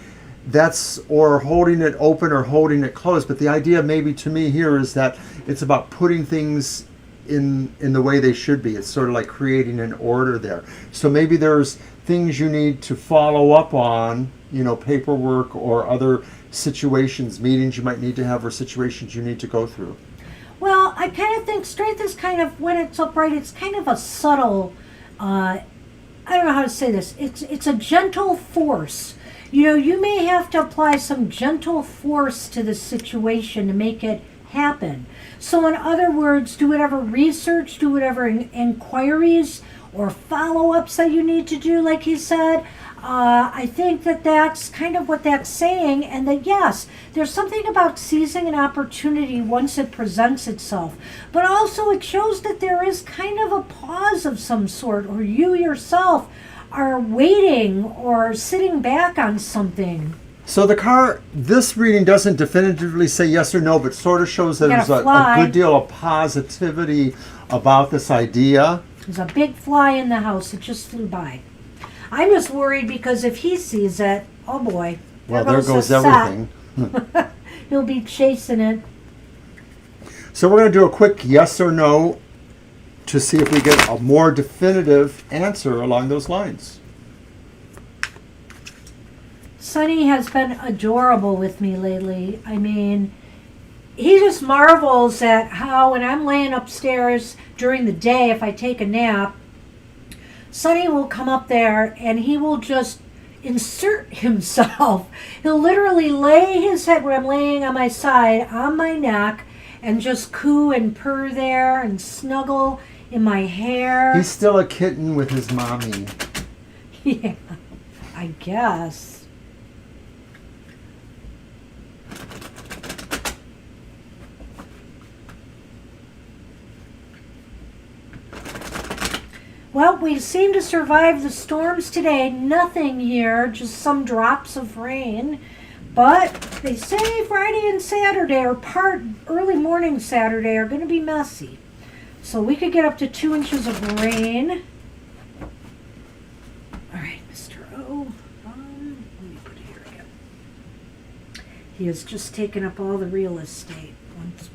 that's, or holding it open or holding it closed. But the idea maybe to me here is that it's about putting things in the way they should be. It's sort of like creating an order there. So maybe there's things you need to follow up on, paperwork or other situations, meetings you might need to have, or situations you need to go through. Well, I kind of think Strength is kind of, when it's upright, it's kind of a subtle, I don't know how to say this. It's a gentle force. You may have to apply some gentle force to the situation to make it happen. So in other words, do whatever research, do whatever inquiries or follow-ups that you need to do, like he said. I think that's kind of what that's saying, and that yes, there's something about seizing an opportunity once it presents itself, but also it shows that there is kind of a pause of some sort, or you yourself are waiting or sitting back on something. So this reading doesn't definitively say yes or no, but sort of shows that You there's gotta a good deal of positivity about this idea. There's a big fly in the house. It just flew by. I'm just worried because if he sees it, oh boy. Well, there goes the set. everything. He'll be chasing it. So we're going to do a quick yes or no to see if we get a more definitive answer along those lines. Sonny has been adorable with me lately. I mean, he just marvels at how when I'm laying upstairs during the day, if I take a nap, Sonny will come up there and he will just insert himself. He'll literally lay his head where I'm laying on my side, on my neck, and just coo and purr there and snuggle in my hair. He's still a kitten with his mommy. Yeah, I guess. Well, we seem to survive the storms today. Nothing here, just some drops of rain. But they say Friday and Saturday, or early morning Saturday, are going to be messy. So we could get up to 2 inches of rain. All right, Mr. O. Let me put it here again. He has just taken up all the real estate once more.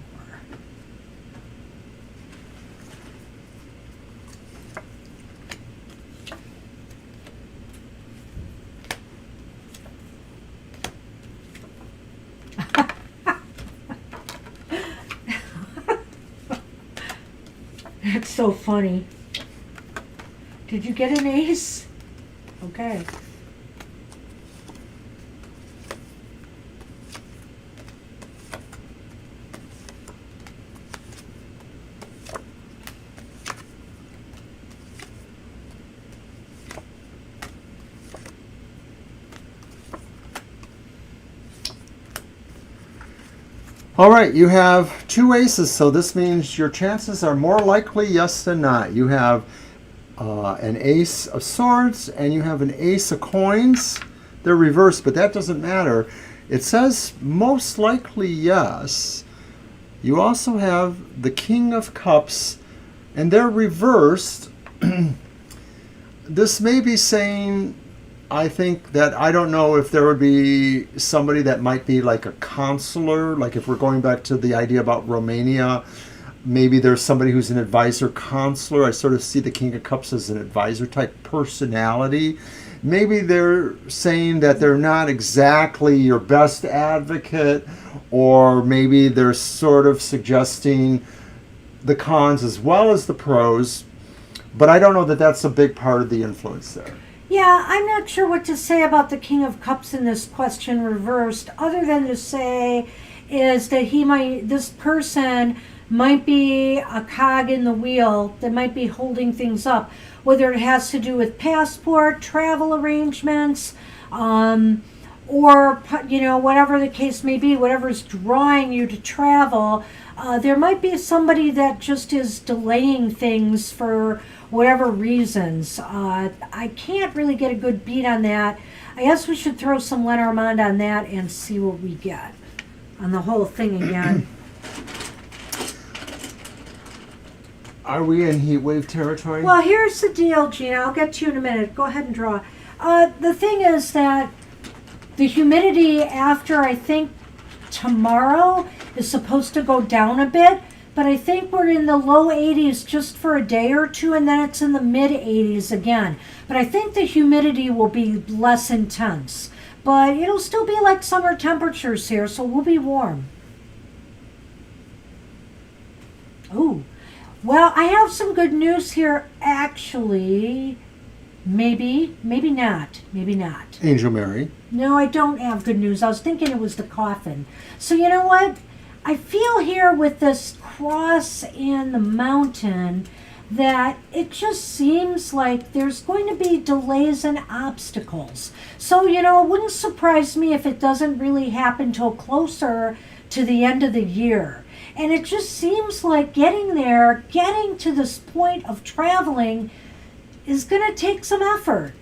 That's so funny. Did you get an ace? Okay. All right, you have 2 aces, so this means your chances are more likely yes than not. You have an ace of swords and you have an ace of coins. They're reversed, but that doesn't matter. It says most likely yes. You also have the King of Cups, and they're reversed. This may be saying, I think that I don't know if there would be somebody that might be like a counselor, like if we're going back to the idea about Romania, maybe there's somebody who's an advisor counselor. I sort of see the King of Cups as an advisor type personality. Maybe they're saying that they're not exactly your best advocate, or maybe they're sort of suggesting the cons as well as the pros, but I don't know that that's a big part of the influence there. Yeah, I'm not sure what to say about the King of Cups in this question reversed, other than to say is that this person might be a cog in the wheel that might be holding things up, whether it has to do with passport, travel arrangements, or whatever the case may be, whatever's drawing you to travel. There might be somebody that just is delaying things for whatever reasons. I can't really get a good beat on that. I guess we should throw some Lenormand on that and see what we get on the whole thing again. Are we in heat wave territory? Well, here's the deal, Gina. I'll get to you in a minute. Go ahead and draw. The thing is that the humidity after, I think, tomorrow is supposed to go down a bit, but I think we're in the low 80s just for a day or two, and then it's in the mid 80s again. But I think the humidity will be less intense, but it'll still be like summer temperatures here, so we'll be warm. Oh, well, I have some good news here, actually. Maybe not. Angel Mary. No, I don't have good news. I was thinking it was the coffin. So you know what? I feel here with this cross and the mountain that it just seems like there's going to be delays and obstacles. So, it wouldn't surprise me if it doesn't really happen till closer to the end of the year. And it just seems like getting to this point of traveling is going to take some effort.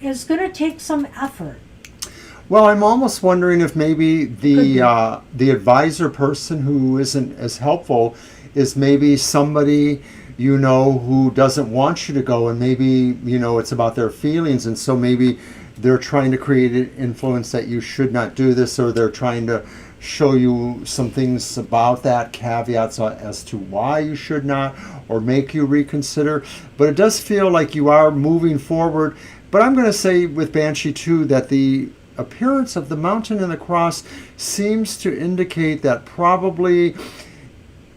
Well, I'm almost wondering if maybe the advisor person who isn't as helpful is maybe somebody who doesn't want you to go, and maybe it's about their feelings, and so maybe they're trying to create an influence that you should not do this, or they're trying to show you some things about that, caveats as to why you should not, or make you reconsider. But it does feel like you are moving forward. But I'm going to say with Banshee too that the appearance of the mountain and the cross seems to indicate that probably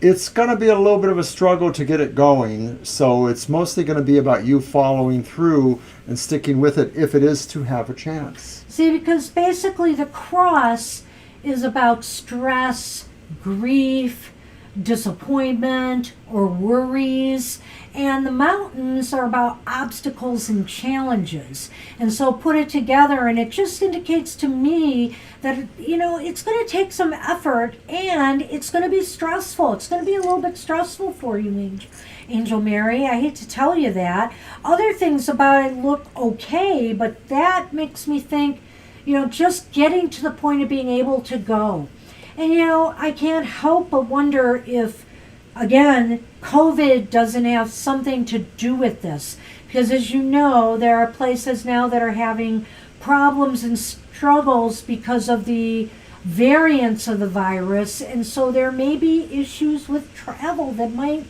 it's going to be a little bit of a struggle to get it going. So it's mostly going to be about you following through and sticking with it if it is to have a chance. See, because basically the cross is about stress, grief, disappointment or worries. And the mountains are about obstacles and challenges. And so put it together, and it just indicates to me that, it's going to take some effort and it's going to be stressful. It's going to be a little bit stressful for you, Angel Mary. I hate to tell you that. Other things about it look okay, but that makes me think, just getting to the point of being able to go. And, I can't help but wonder if, again, COVID doesn't have something to do with this. Because as you know, there are places now that are having problems and struggles because of the variants of the virus. And so there may be issues with travel that might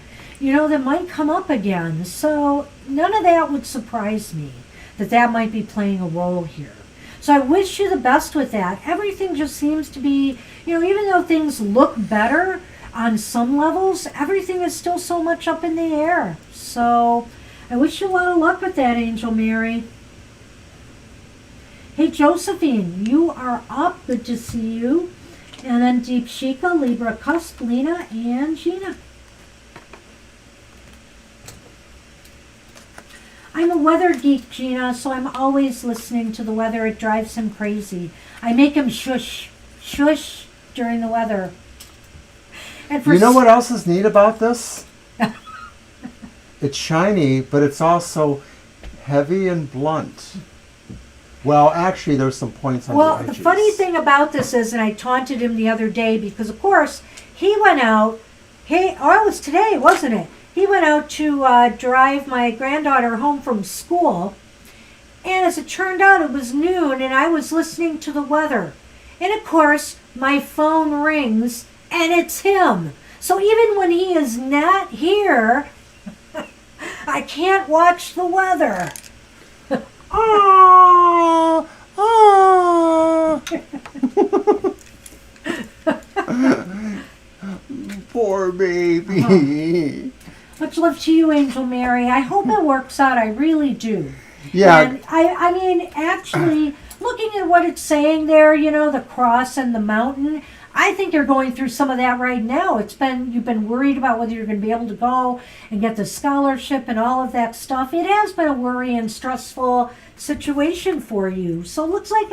come up again. So none of that would surprise me, that might be playing a role here. So I wish you the best with that. Everything just seems to be, even though things look better on some levels, everything is still so much up in the air. So I wish you a lot of luck with that, Angel Mary. Hey, Josephine, you are up. Good to see you. And then Deep Shika, Libra Cusp, Lena, and Gina. I'm a weather geek, Gina, so I'm always listening to the weather. It drives him crazy. I make him shush during the weather. And You know what else is neat about this? It's shiny, but it's also heavy and blunt. Well, actually, there's some points on the edges. Well, the funny thing about this is, and I taunted him the other day because, of course, he went out. It was today, wasn't it? He went out to drive my granddaughter home from school, and as it turned out, it was noon, and I was listening to the weather. And of course, my phone rings, and it's him. So even when he is not here, I can't watch the weather. Ah, ah. Poor baby. Much love to you, Angel Mary. I hope it works out. I really do. Yeah. And I mean, actually, looking at what it's saying there, the cross and the mountain, I think you're going through some of that right now. You've been worried about whether you're going to be able to go and get the scholarship and all of that stuff. It has been a worry and stressful situation for you. So it looks like,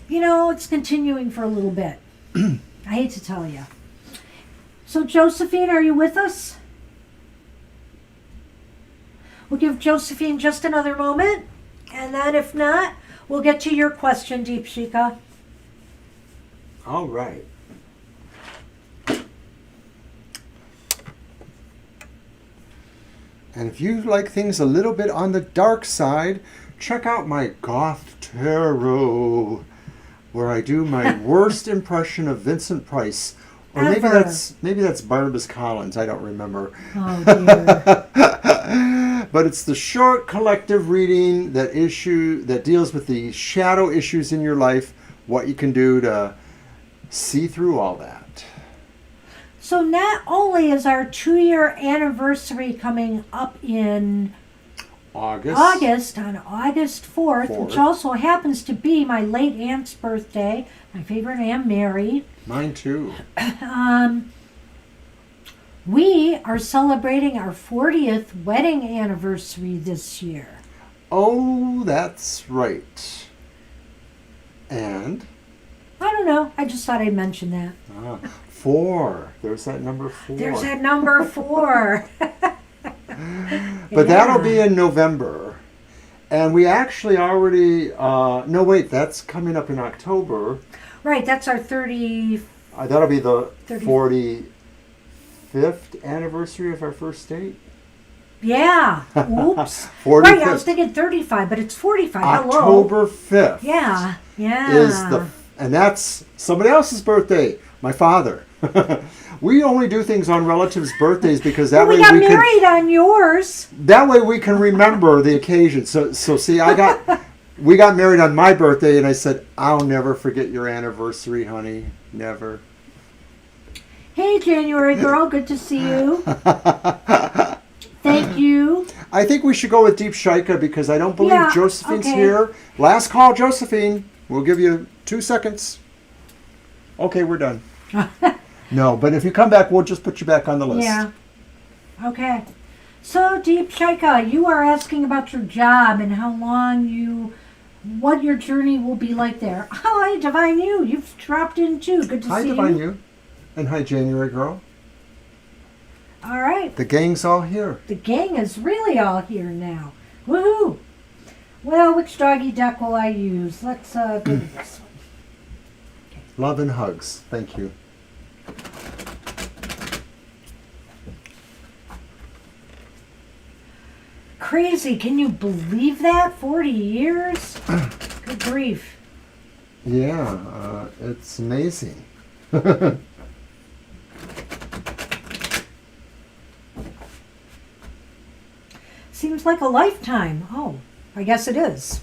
it's continuing for a little bit. I hate to tell you. So Josephine, are you with us? We'll give Josephine just another moment. And then if not, we'll get to your question, Deep Shika. All right. And if you like things a little bit on the dark side, check out my Goth Tarot, where I do my worst impression of Vincent Price. Or maybe that's Barnabas Collins. I don't remember. Oh, dear. But it's the short collective reading that deals with the shadow issues in your life, what you can do to see through all that. So not only is our 2-year anniversary coming up in August, on August 4th, which also happens to be my late aunt's birthday, my favorite Aunt Mary. Mine too. We are celebrating our 40th wedding anniversary this year. Oh, that's right. And? I don't know. I just thought I'd mention that. 4. There's that number 4. There's that number 4. But that'll be in November. And we actually already, no wait, that's coming up in October. Right, that's our 30. That'll be the 45th anniversary of our first date. Yeah. Oops. 45th. Right, I was thinking 35, but it's 45. October 5th. Yeah. And that's somebody else's birthday, my father. We only do things on relatives' birthdays because that way we got married on yours. That way we can remember the occasion. So see, we got married on my birthday, and I said, I'll never forget your anniversary, honey. Never. Hey, January girl. Good to see you. Thank you. I think we should go with Deep Shika because I don't believe Josephine's here. Last call, Josephine. We'll give you 2 seconds. Okay, we're done. No, but if you come back, we'll just put you back on the list. Yeah. Okay. So, Deep Shaika, you are asking about your job and how long what your journey will be like there. Hi, Divine You. You've dropped in too. Good to Hi, see you. Divine You. And hi, January Girl. All right. The gang's all here. The gang is really all here now. Woohoo! Well, which doggy deck will I use? Let's go to this one. Love and hugs. Thank you. Crazy. Can you believe that? 40 years? Good grief. Yeah, it's amazing. Seems like a lifetime. Oh, I guess it is.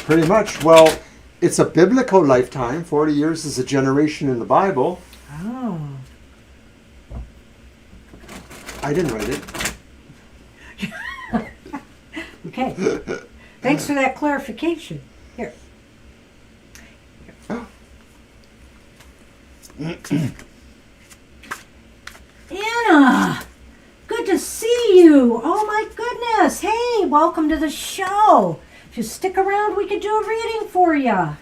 Pretty much. Well, it's a biblical lifetime. 40 years is a generation in the Bible. Oh. I didn't write it. Okay. Thanks for that clarification. Here. Anna! Good to see you! Oh my goodness! Hey, welcome to the show! If you stick around, we could do a reading for you.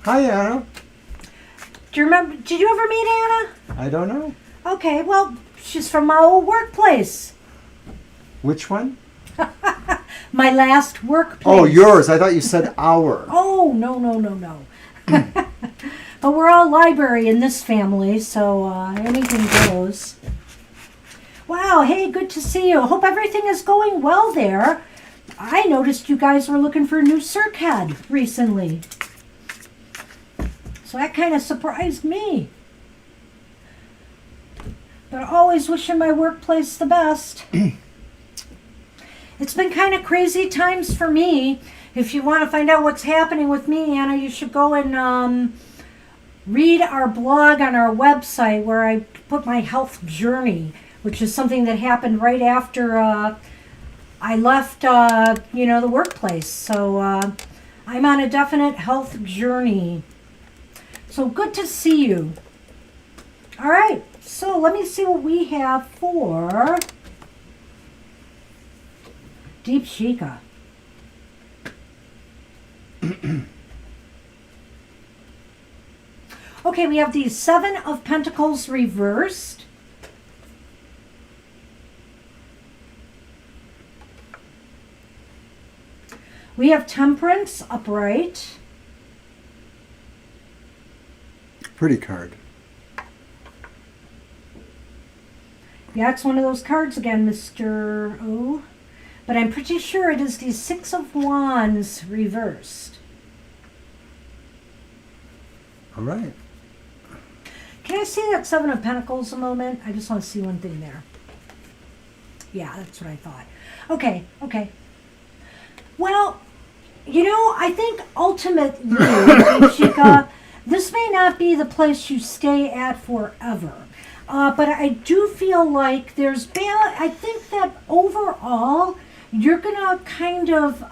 Hi, Anna. Do you remember? Did you ever meet Anna? I don't know. Okay, well, she's from my old workplace. Which one? My last workplace. Oh, yours. I thought you said our. Oh, no. But we're all library in this family, so anything goes. Wow, hey, good to see you. Hope everything is going well there. I noticed you guys were looking for a new circ head recently. So that kind of surprised me. But always wishing my workplace the best. It's been kind of crazy times for me. If you want to find out what's happening with me, Anna, you should go and read our blog on our website where I put my health journey, which is something that happened right after I left, the workplace. So I'm on a definite health journey. So good to see you. All right, so let me see what we have for Deep Shika. Okay, we have the Seven of Pentacles reversed. We have Temperance upright. Pretty card. Yeah, it's one of those cards again, Mr. O. But I'm pretty sure it is the Six of Wands reversed. All right. Can I see that Seven of Pentacles a moment? I just want to see one thing there. Yeah, that's what I thought. Okay. Well, I think ultimately, Shika, this may not be the place you stay at forever. But I do feel like there's I think that overall, you're going to kind of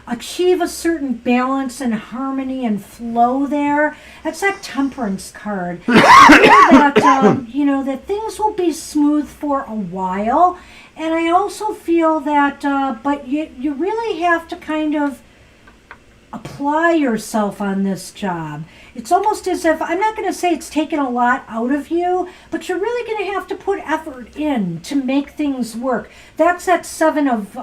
achieve a certain balance and harmony and flow there. That's that Temperance card. I feel that, that things will be smooth for a while. And I also feel that, but you really have to kind of apply yourself on this job. It's almost as if, I'm not going to say it's taken a lot out of you, but you're really going to have to put effort in to make things work. That's that Seven of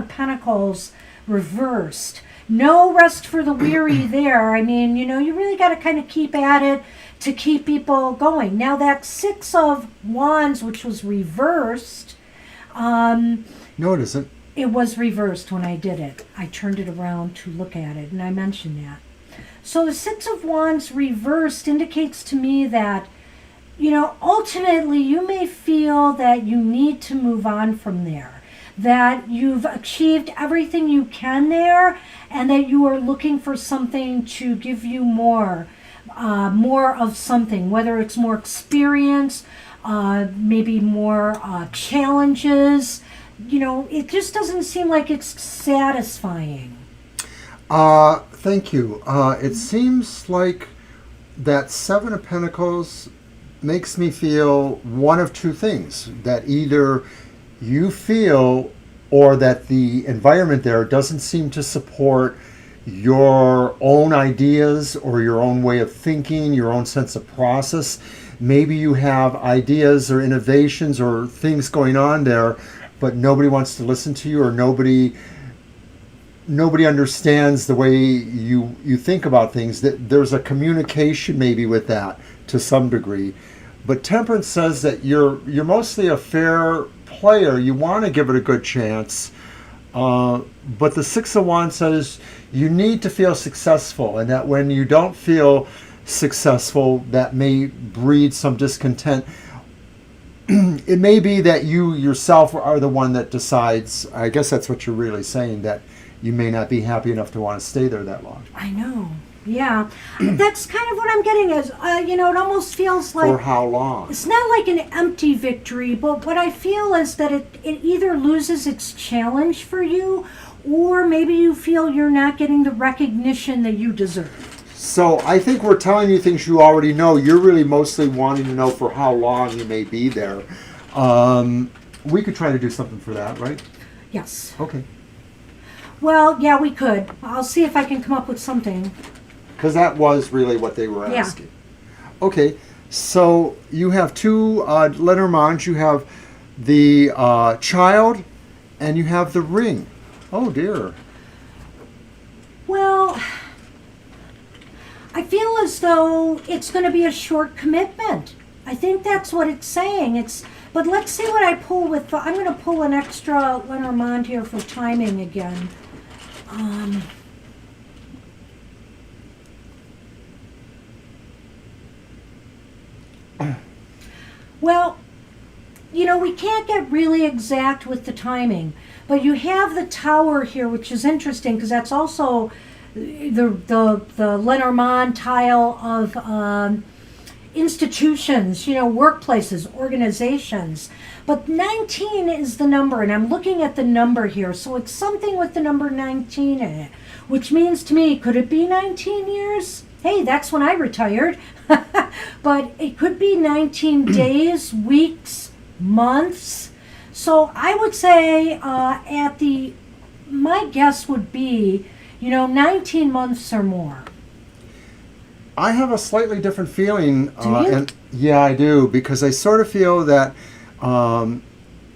Pentacles reversed. No rest for the weary there. I mean, you really got to kind of keep at it to keep people going. Now that Six of Wands, which was reversed, No, it isn't. it was reversed when I did it. I turned it around to look at it, and I mentioned that. So the Six of Wands reversed indicates to me that, ultimately you may feel that you need to move on from there, that you've achieved everything you can there, and that you are looking for something to give you more of something, whether it's more experience, maybe more challenges. It just doesn't seem like it's satisfying. Thank you. It seems like that Seven of Pentacles makes me feel one of two things: that either you feel or that the environment there doesn't seem to support your own ideas or your own way of thinking, your own sense of process. Maybe you have ideas or innovations or things going on there, but nobody wants to listen to you, or nobody understands the way you think about things. That there's a communication maybe with that to some degree. But Temperance says that you're mostly a fair player. You want to give it a good chance. But the Six of Wands says you need to feel successful, and that when you don't feel successful, that may breed some discontent. It may be that you yourself are the one that decides. I guess that's what you're really saying, that you may not be happy enough to want to stay there that long. I know. Yeah. That's kind of what I'm getting is, it almost feels like... For how long? It's not like an empty victory, but what I feel is that it either loses its challenge for you, or maybe you feel you're not getting the recognition that you deserve. So I think we're telling you things you already know. You're really mostly wanting to know for how long you may be there. We could try to do something for that, right? Yes. Okay. Well, yeah, we could. I'll see if I can come up with something. Because that was really what they were asking. Yeah. Okay, so you have two Lenormands. You have the child, and you have the ring. Oh, dear. Well, I feel as though it's going to be a short commitment. I think that's what it's saying. But let's see what I pull with... I'm going to pull an extra Lenormand here for timing again. Well, we can't get really exact with the timing, but you have the Tower here, which is interesting because that's also the Lenormand tile of institutions, workplaces, organizations. But 19 is the number, and I'm looking at the number here, so it's something with the number 19 in it, which means to me, could it be 19 years? Hey, that's when I retired. But it could be 19 days, weeks, months. So I would say my guess would be, 19 months or more. I have a slightly different feeling. Do you? And yeah, I do, because I sort of feel that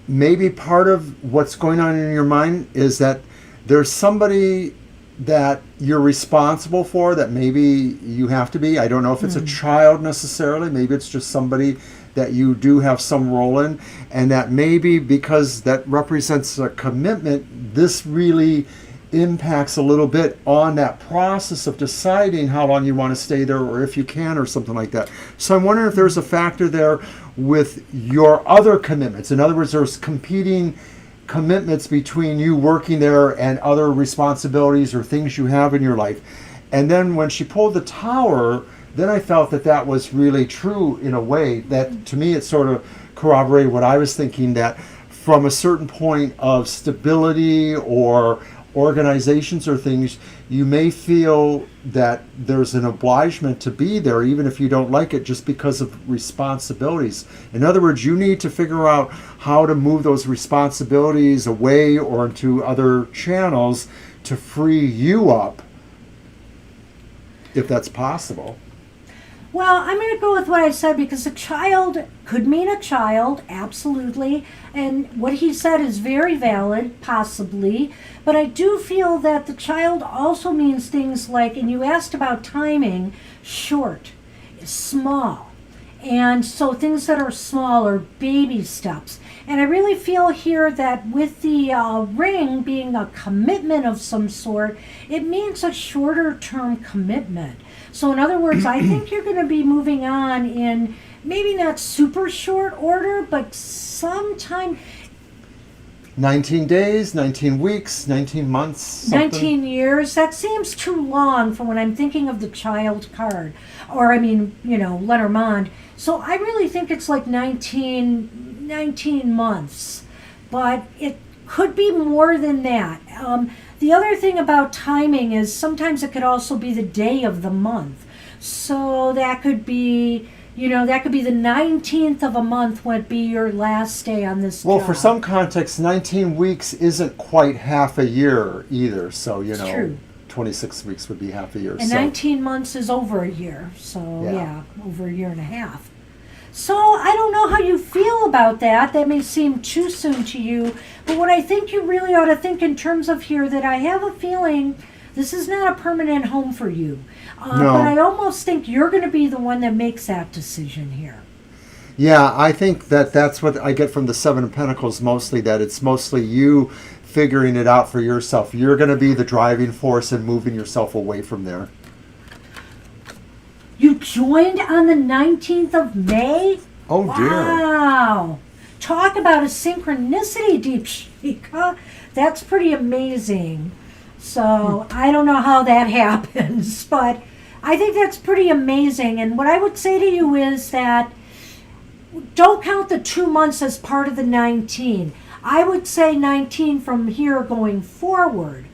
maybe part of what's going on in your mind is that there's somebody that you're responsible for, that maybe you have to be. I don't know if it's a child necessarily. Maybe it's just somebody that you do have some role in, and that maybe because that represents a commitment, this really impacts a little bit on that process of deciding how long you want to stay there, or if you can, or something like that. So I'm wondering if there's a factor there with your other commitments. In other words, there's competing commitments between you working there and other responsibilities or things you have in your life. And then when she pulled the Tower, then I felt that was really true in a way. That to me it sort of corroborated what I was thinking, that from a certain point of stability or organizations or things, you may feel that there's an obligement to be there even if you don't like it, just because of responsibilities. In other words, you need to figure out how to move those responsibilities away or into other channels to free you up, if that's possible. Well, I'm going to go with what I said, because a child could mean a child, absolutely. And what he said is very valid, possibly. But I do feel that the child also means things like, and you asked about timing, short, small. And so things that are small are baby steps. And I really feel here that with the ring being a commitment of some sort, it means a shorter term commitment. So in other words, I think you're going to be moving on in maybe not super short order, but sometime. 19 days, 19 weeks, 19 months, something. 19 years. That seems too long for when I'm thinking of the child card. Or, Lenormand. So I really think it's like 19 months. But it could be more than that. The other thing about timing is sometimes it could also be the day of the month. So that could be, that could be the 19th of a month would be your last day on this Well, job. for some context, 19 weeks isn't quite half a year either. So, It's true. 26 weeks would be half a year. And so 19 months is over a year. So, Yeah. over a year and a half. So, I don't know how you feel about that. That may seem too soon to you. But what I think you really ought to think in terms of here, that I have a feeling this is not a permanent home for you. No. But I almost think you're going to be the one that makes that decision here. Yeah, I think that's what I get from the Seven of Pentacles mostly, that it's mostly you figuring it out for yourself. You're going to be the driving force and moving yourself away from there. You joined on the 19th of May? Oh, dear. Wow. Talk about a synchronicity, Deep Shika. That's pretty amazing. So I don't know how that happens, but I think that's pretty amazing. And what I would say to you is that don't count the 2 months as part of the 19. I would say 19 from here going forward,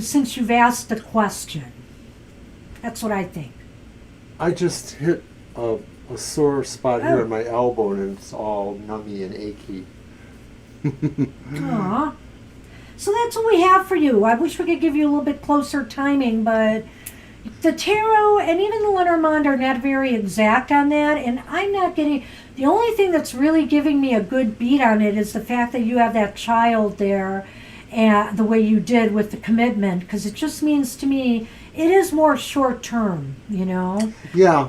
since you've asked the question. That's what I think. I just hit a sore spot here in my elbow, and it's all nummy and achy. Aw. So that's what we have for you. I wish we could give you a little bit closer timing, but the tarot and even the Lenormand are not very exact on that, and I'm not getting... The only thing that's really giving me a good beat on it is the fact that you have that child there, and the way you did with the commitment, because it just means to me it is more short term, Yeah.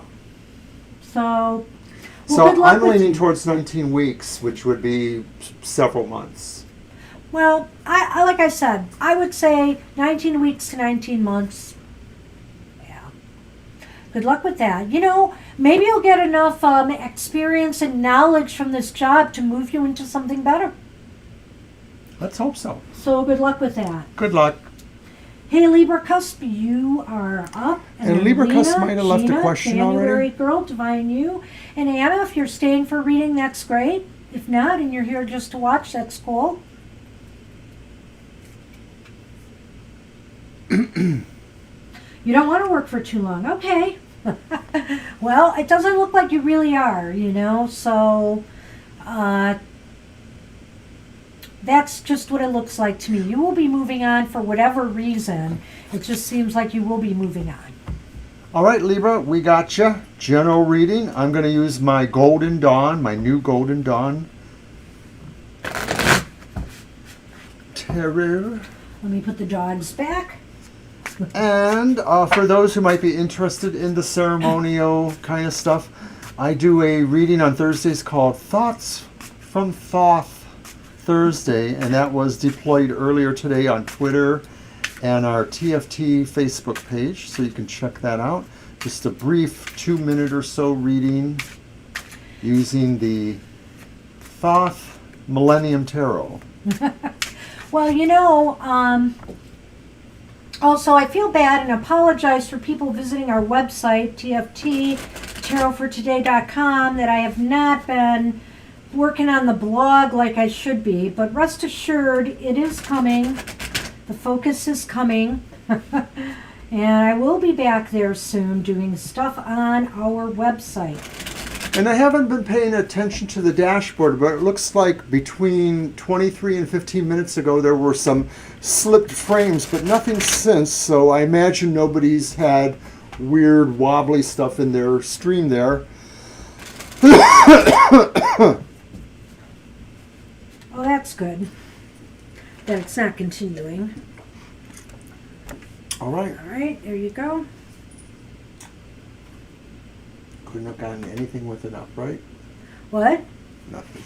So, So good luck I'm with leaning you. towards 19 weeks, which would be several months. Well, I like I said, I would say 19 weeks to 19 months. Yeah. Good luck with that. Maybe you'll get enough experience and knowledge from this job to move you into something better. Let's hope so. So good luck with that. Good luck. Hey, Libra Cusp, you are up. And then Libra Cusp Lena, might have left a Gina, question January already. Girl, Divine You. And Anna, if you're staying for a reading, that's great. If not, and you're here just to watch, that's cool. You don't want to work for too long. Okay. Well, it doesn't look like you really are, so that's just what it looks like to me. You will be moving on for whatever reason. It just seems like you will be moving on. All right, Libra, we got you. General reading. I'm going to use my Golden Dawn, my new Golden Dawn Tarot. Let me put the dogs back. And for those who might be interested in the ceremonial kind of stuff, I do a reading on Thursdays called Thoughts from Thoth Thursday, and that was deployed earlier today on Twitter and our TFT Facebook page, so you can check that out. Just a brief 2-minute or so reading using the Thoth Millennium Tarot. Well, also, I feel bad and apologize for people visiting our website, TFT, tarotfortoday.com, that I have not been working on the blog like I should be. But rest assured, it is coming. The focus is coming. And I will be back there soon doing stuff on our website. And I haven't been paying attention to the dashboard, but it looks like between 23 and 15 minutes ago there were some slipped frames, but nothing since, so I imagine nobody's had weird wobbly stuff in their stream there. Oh, that's good. That it's not continuing. All right. All right, there you go. Couldn't have gotten anything with it up, right? What? Nothing.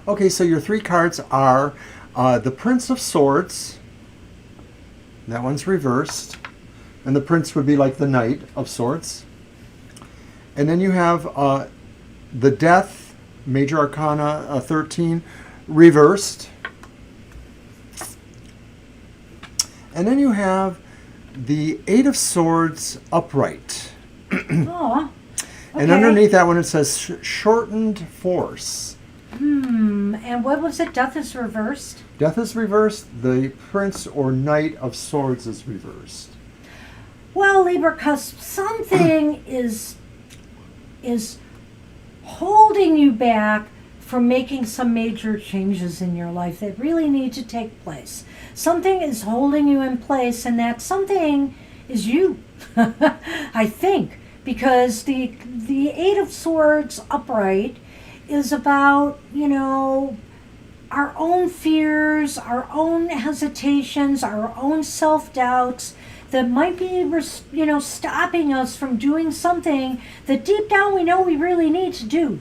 Okay, so your 3 cards are the Prince of Swords. That one's reversed. And the Prince would be like the Knight of Swords. And then you have the Death, Major Arcana 13, reversed. And then you have the 8 of Swords upright. Oh. Okay. And underneath that one it says shortened force. And what was it? Death is reversed? Death is reversed. The Prince or Knight of Swords is reversed. Well, Libra cusp, something is holding you back from making some major changes in your life that really need to take place. Something is holding you in place, and that something is you, I think, because the Eight of Swords upright is about, our own fears, our own hesitations, our own self-doubts that might be, stopping us from doing something that deep down we know we really need to do.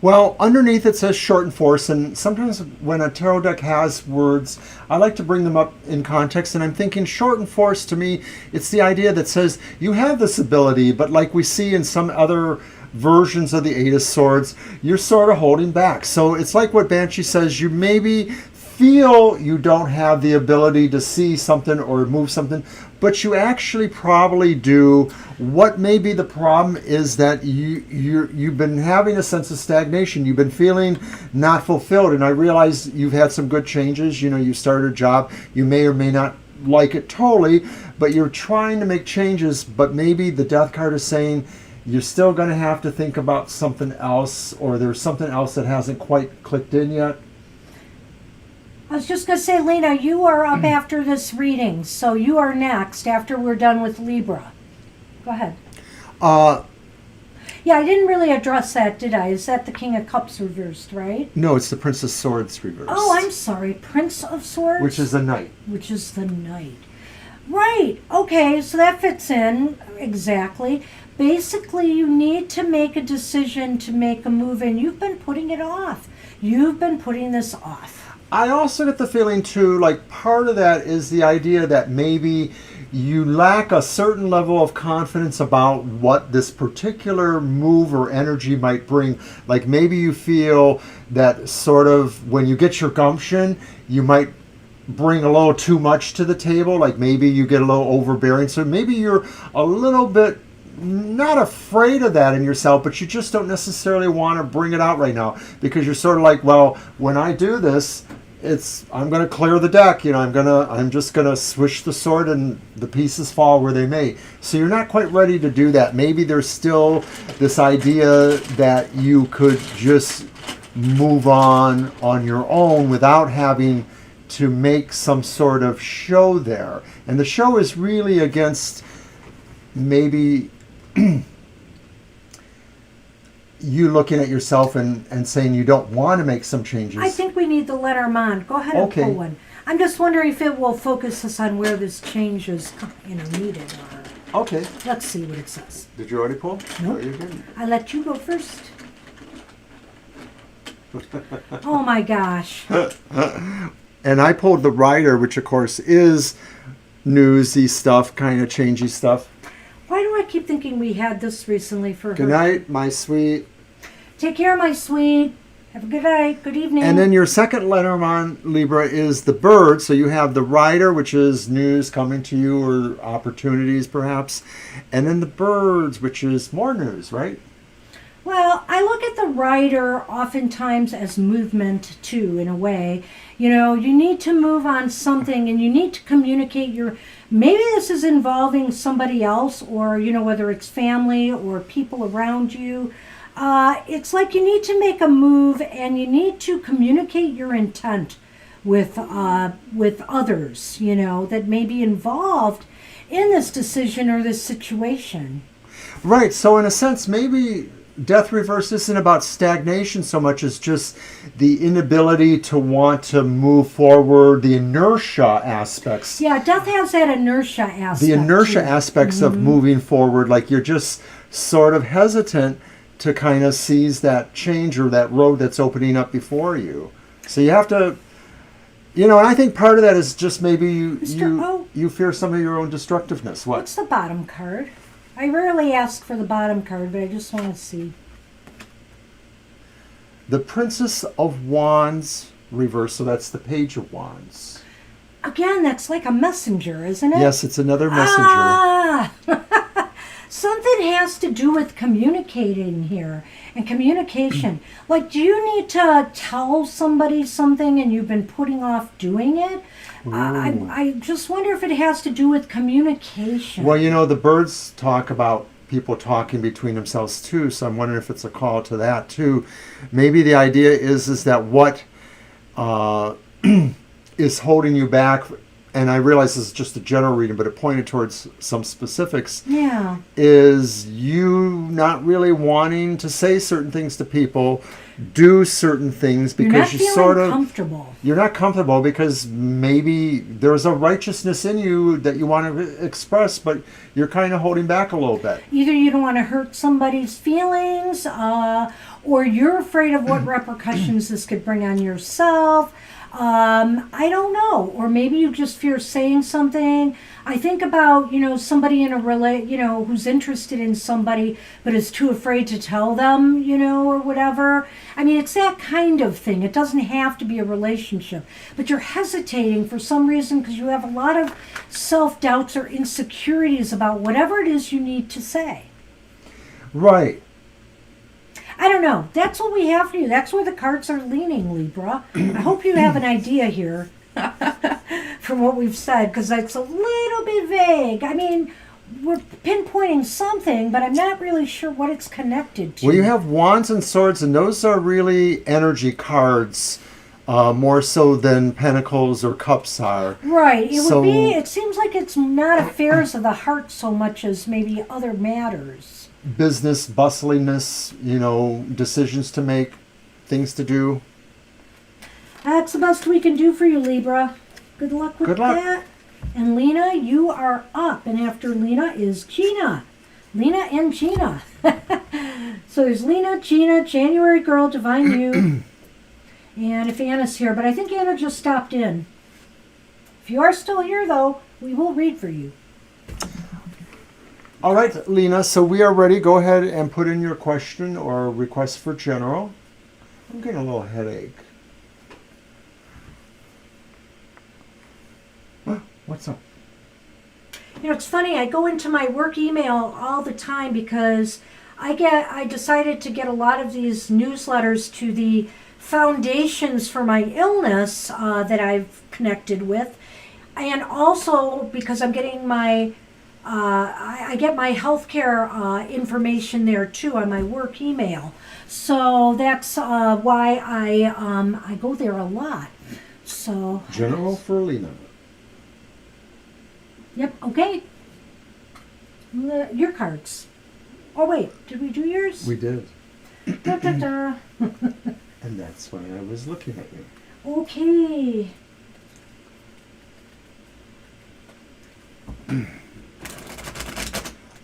Well, underneath it says short and force, and sometimes when a tarot deck has words, I like to bring them up in context, and I'm thinking short and force, to me, it's the idea that says you have this ability, but like we see in some other versions of the Eight of Swords, you're sort of holding back. So it's like what Banshee says, you maybe feel you don't have the ability to see something or move something, but you actually probably do. What may be the problem is that you've been having a sense of stagnation. You've been feeling not fulfilled, and I realize you've had some good changes. You started a job. You may or may not like it totally, but you're trying to make changes, but maybe the Death card is saying you're still going to have to think about something else, or there's something else that hasn't quite clicked in yet. I was just going to say, Lena, you are up after this reading, so you are next after we're done with Libra. Go ahead. Yeah, I didn't really address that, did I? Is that the King of Cups reversed, right? No, it's the Prince of Swords reversed. Oh, I'm sorry. Prince of Swords? Which is the Knight. Which is the Knight. Right. Okay, so that fits in exactly. Basically, you need to make a decision to make a move, and you've been putting it off. You've been putting this off. I also get the feeling, too, like part of that is the idea that maybe you lack a certain level of confidence about what this particular move or energy might bring. Like maybe you feel that sort of when you get your gumption, you might bring a little too much to the table. Like maybe you get a little overbearing. So maybe you're a little bit not afraid of that in yourself, but you just don't necessarily want to bring it out right now because you're sort of like, well, when I do this, I'm going to clear the deck. I'm just going to swish the sword and the pieces fall where they may. So you're not quite ready to do that. Maybe there's still this idea that you could just move on your own without having to make some sort of show there. And the show is really against maybe you looking at yourself and saying you don't want to make some changes. I think we need the Lenormand. Go ahead and pull one. I'm just wondering if it will focus us on where this change is, needed. Okay. Let's see what it says. Did you already pull? No. You didn't. I let you go first. Oh my gosh. And I pulled the Rider, which of course is newsy stuff, kind of changey stuff. Why do I keep thinking we had this recently for her? Good night, my sweet. Take care, my sweet. Have a good night. Good evening. And then your second Lenormand, Libra, is the Bird. So you have the Rider, which is news coming to you or opportunities perhaps. And then the Birds, which is more news, right? Well, I look at the Rider oftentimes as movement too, in a way. You need to move on something and you need to communicate maybe this is involving somebody else or, whether it's family or people around you. It's like you need to make a move and you need to communicate your intent with others, that may be involved in this decision or this situation. Right. So in a sense, maybe Death Reverse isn't about stagnation so much as just the inability to want to move forward, the inertia aspects. Yeah, Death has that inertia aspect. The inertia aspects of moving forward, like you're just sort of hesitant to kind of seize that change or that road that's opening up before you. So you have to, and I think part of that is just maybe you fear some of your own destructiveness. What's the bottom card? I rarely ask for the bottom card, but I just want to see. The Princess of Wands reverse, so that's the Page of Wands. Again, that's like a messenger, isn't it? Yes, it's another messenger. Ah! something has to do with communicating here and communication. Like, do you need to tell somebody something and you've been putting off doing it? I just wonder if it has to do with communication. Well, you know, the birds talk about people talking between themselves too, so I'm wondering if it's a call to that too. Maybe the idea is that what is holding you back, and I realize this is just a general reading, but it pointed towards some specifics, Yeah. is you not really wanting to say certain things to people, do certain things You're not because you feeling sort of comfortable. you're not comfortable because maybe there's a righteousness in you that you want to express, but you're kind of holding back a little bit. Either you don't want to hurt somebody's feelings, or you're afraid of what repercussions this could bring on yourself. I don't know. Or maybe you just fear saying something. I think about, somebody in a who's interested in somebody but is too afraid to tell them, or whatever. I mean, it's that kind of thing. It doesn't have to be a relationship. But you're hesitating for some reason because you have a lot of self-doubts or insecurities about whatever it is you need to say. Right. I don't know. That's what we have for you. That's where the cards are leaning, Libra. I hope you have an idea here from what we've said, because it's a little bit vague. I mean, we're pinpointing something, but I'm not really sure what it's connected to. Well, you have Wands and Swords, and those are really energy cards, more so than Pentacles or Cups are. Right. It seems like it's not affairs of the heart so much as maybe other matters. Business, bustliness, decisions to make, things to do. That's the best we can do for you, Libra. Good luck with Good luck. that. And Lena, you are up. And after Lena is Gina. Lena and Gina. So there's Lena, Gina, January Girl, Divine You. And if Anna's here, but I think Anna just stopped in. If you are still here, though, we will read for you. All right, Lena, so we are ready. Go ahead and put in your question or request for general. I'm getting a little headache. What's up? It's funny, I go into my work email all the time because I decided to get a lot of these newsletters to the foundations for my illness that I've connected with. And also because I'm getting my I get my healthcare information there too on my work email, so that's why I go there a lot. So General for Lena. Yep. Okay. Your cards. Oh wait, did we do yours? We did. Da, da, da. And that's why I was looking at you. Okay.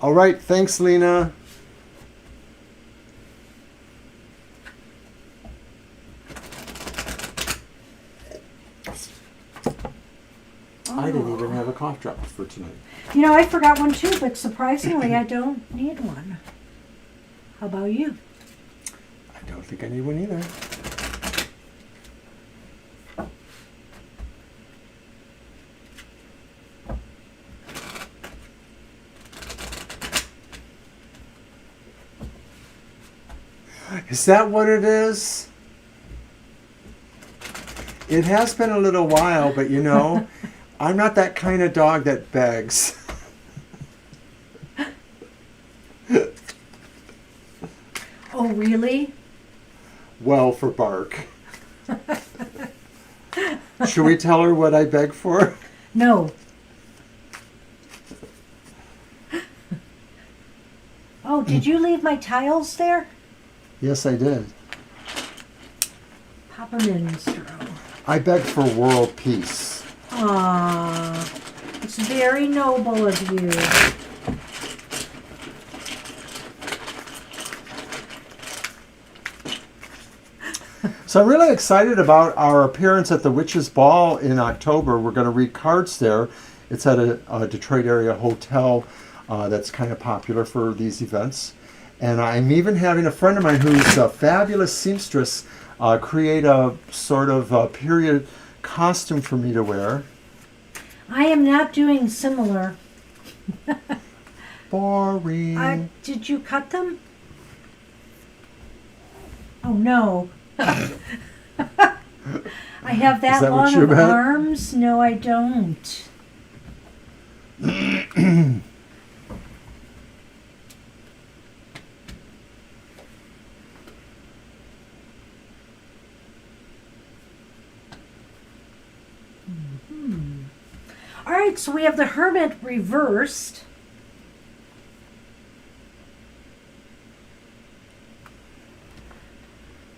All right, thanks, Lena. I didn't even have a cough drop for tonight. I forgot one too, but surprisingly, I don't need one. How about you? I don't think I need one either. Is that what it is? It has been a little while, but I'm not that kind of dog that begs. Oh, really? Well, for bark. Should we tell her what I beg for? No. Oh, did you leave my tiles there? Yes, I did. Pop them in, Mr. O. I beg for world peace. Ah, it's very noble of you. So I'm really excited about our appearance at the Witches' Ball in October. We're going to read cards there. It's at a Detroit area hotel that's kind of popular for these events. And I'm even having a friend of mine who's a fabulous seamstress create a sort of period costume for me to wear. I am not doing similar. Boring. Did you cut them? Oh no. I have that, that what long you of meant? arms? No, I don't. All right, so we have the Hermit reversed.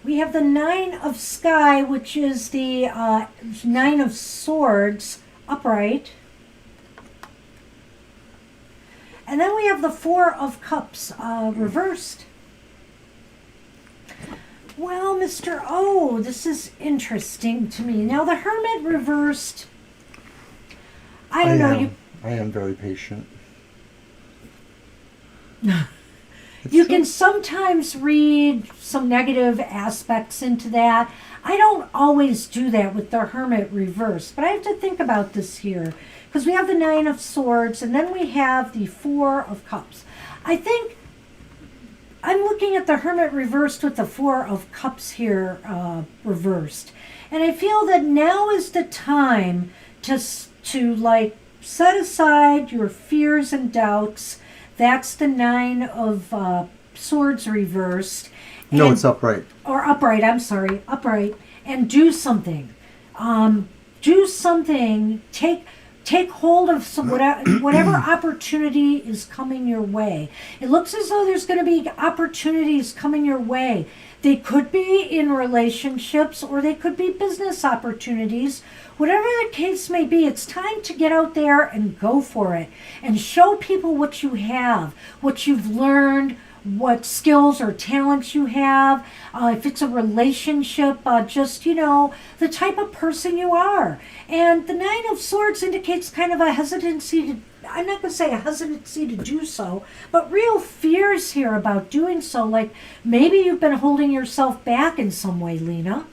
We have the Nine of Sky, which is the Nine of Swords upright. And then we have the Four of Cups reversed. Well, Mr. O, this is interesting to me. Now, the Hermit reversed. I don't know. I am very patient. You can sometimes read some negative aspects into that. I don't always do that with the Hermit reversed, but I have to think about this here because we have the Nine of Swords and then we have the Four of Cups. I think I'm looking at the Hermit reversed with the Four of Cups here reversed, and I feel that now is the time to like set aside your fears and doubts. That's the Nine of Swords reversed. No, it's upright. Or upright, I'm sorry, upright. And do something. Do something. Take hold of some whatever opportunity is coming your way. It looks as though there's going to be opportunities coming your way. They could be in relationships or they could be business opportunities. Whatever the case may be, it's time to get out there and go for it and show people what you have, what you've learned, what skills or talents you have. If it's a relationship, just, the type of person you are. And the Nine of Swords indicates kind of a hesitancy I'm not going to say a hesitancy to do so, but real fears here about doing so. Like maybe you've been holding yourself back in some way, Lena.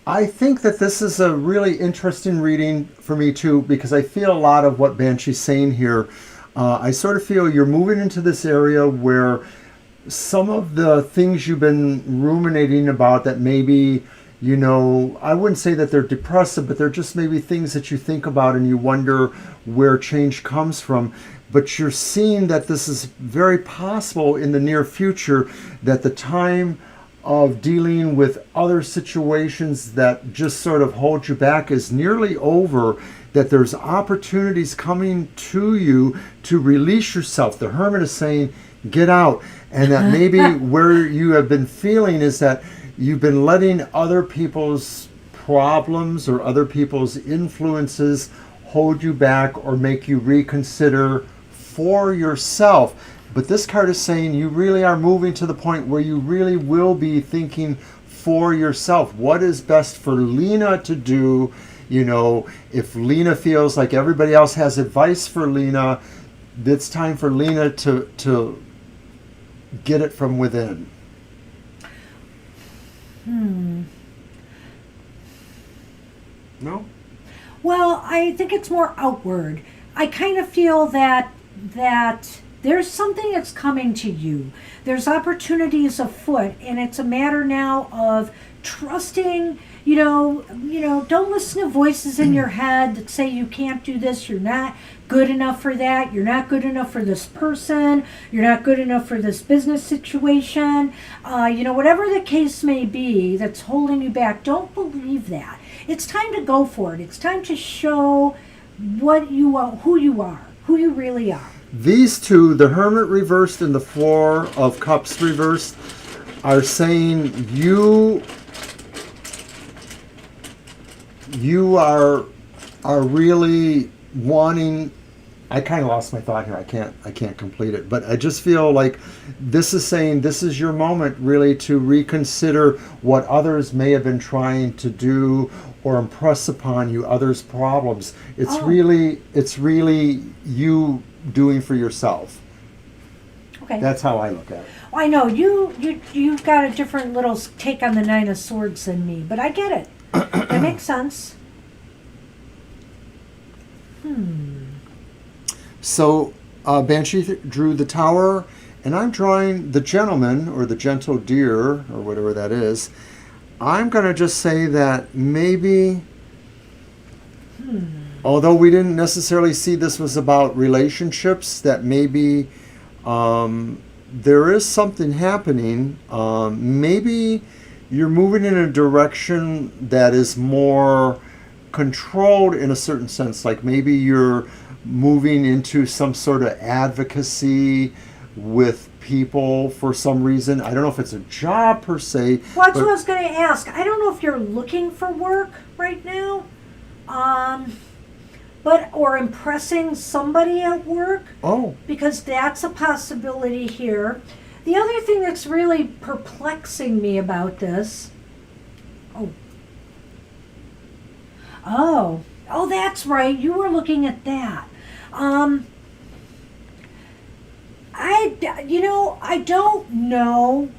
I think that this is a really interesting reading for me too, because I feel a lot of what Banshee's saying here. I sort of feel you're moving into this area where some of the things you've been ruminating about that maybe, I wouldn't say that they're depressive, but they're just maybe things that you think about and you wonder where change comes from. But you're seeing that this is very possible in the near future, that the time of dealing with other situations that just sort of hold you back is nearly over, that there's opportunities coming to you to release yourself. The Hermit is saying, get out. And that maybe where you have been feeling is that you've been letting other people's problems or other people's influences hold you back or make you reconsider for yourself. But this card is saying you really are moving to the point where you really will be thinking for yourself. What is best for Lena to do? If Lena feels like everybody else has advice for Lena, it's time for Lena to get it from within. No? Well, I think it's more outward. I kind of feel that there's something that's coming to you. There's opportunities afoot, and it's a matter now of trusting. Don't listen to voices in your head that say you can't do this, you're not good enough for that, you're not good enough for this person, you're not good enough for this business situation. Whatever the case may be that's holding you back, don't believe that. It's time to go for it. It's time to show what you are, who you really are. These two, the Hermit reversed and the Four of Cups reversed, are saying you are really wanting. I kind of lost my thought here. I can't complete it, but I just feel like this is saying this is your moment really to reconsider what others may have been trying to do or impress upon you, others' problems. It's really you doing for yourself. Okay. That's how I look at it. I know you've got a different little take on the Nine of Swords than me, but I get it. That makes sense. So Banshee drew the Tower, and I'm drawing the Gentleman, or the Gentle Deer, or whatever that is. I'm going to just say that maybe, although we didn't necessarily see this was about relationships, that maybe there is something happening. Maybe you're moving in a direction that is more controlled in a certain sense. Like maybe you're moving into some sort of advocacy with people for some reason. I don't know if it's a job per se. Well, that's what I was going to ask. I don't know if you're looking for work right now, or impressing somebody at work. Oh, Because that's a possibility here. The other thing that's really perplexing me about this. Oh, that's right. You were looking at that. I don't know.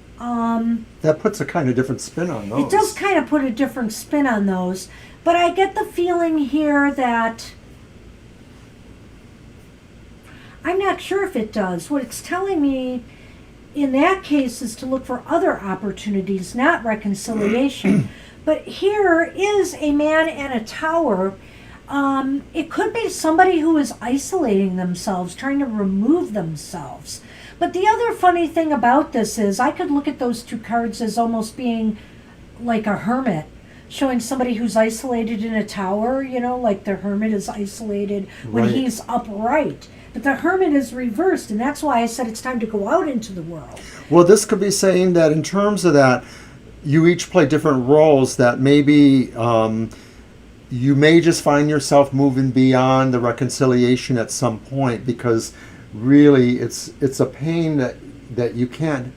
that puts a kind of different spin on those. It does kind of put a different spin on those, but I get the feeling here that I'm not sure if it does. What it's telling me in that case is to look for other opportunities, not reconciliation. But here is a man and a tower. It could be somebody who is isolating themselves, trying to remove themselves. But the other funny thing about this is I could look at those two cards as almost being like a hermit, showing somebody who's isolated in a tower, like the hermit is isolated when Right. he's upright. But the hermit is reversed, and that's why I said it's time to go out into the world. Well, this could be saying that in terms of that, you each play different roles, that maybe you may just find yourself moving beyond the reconciliation at some point, because really it's a pain that you can't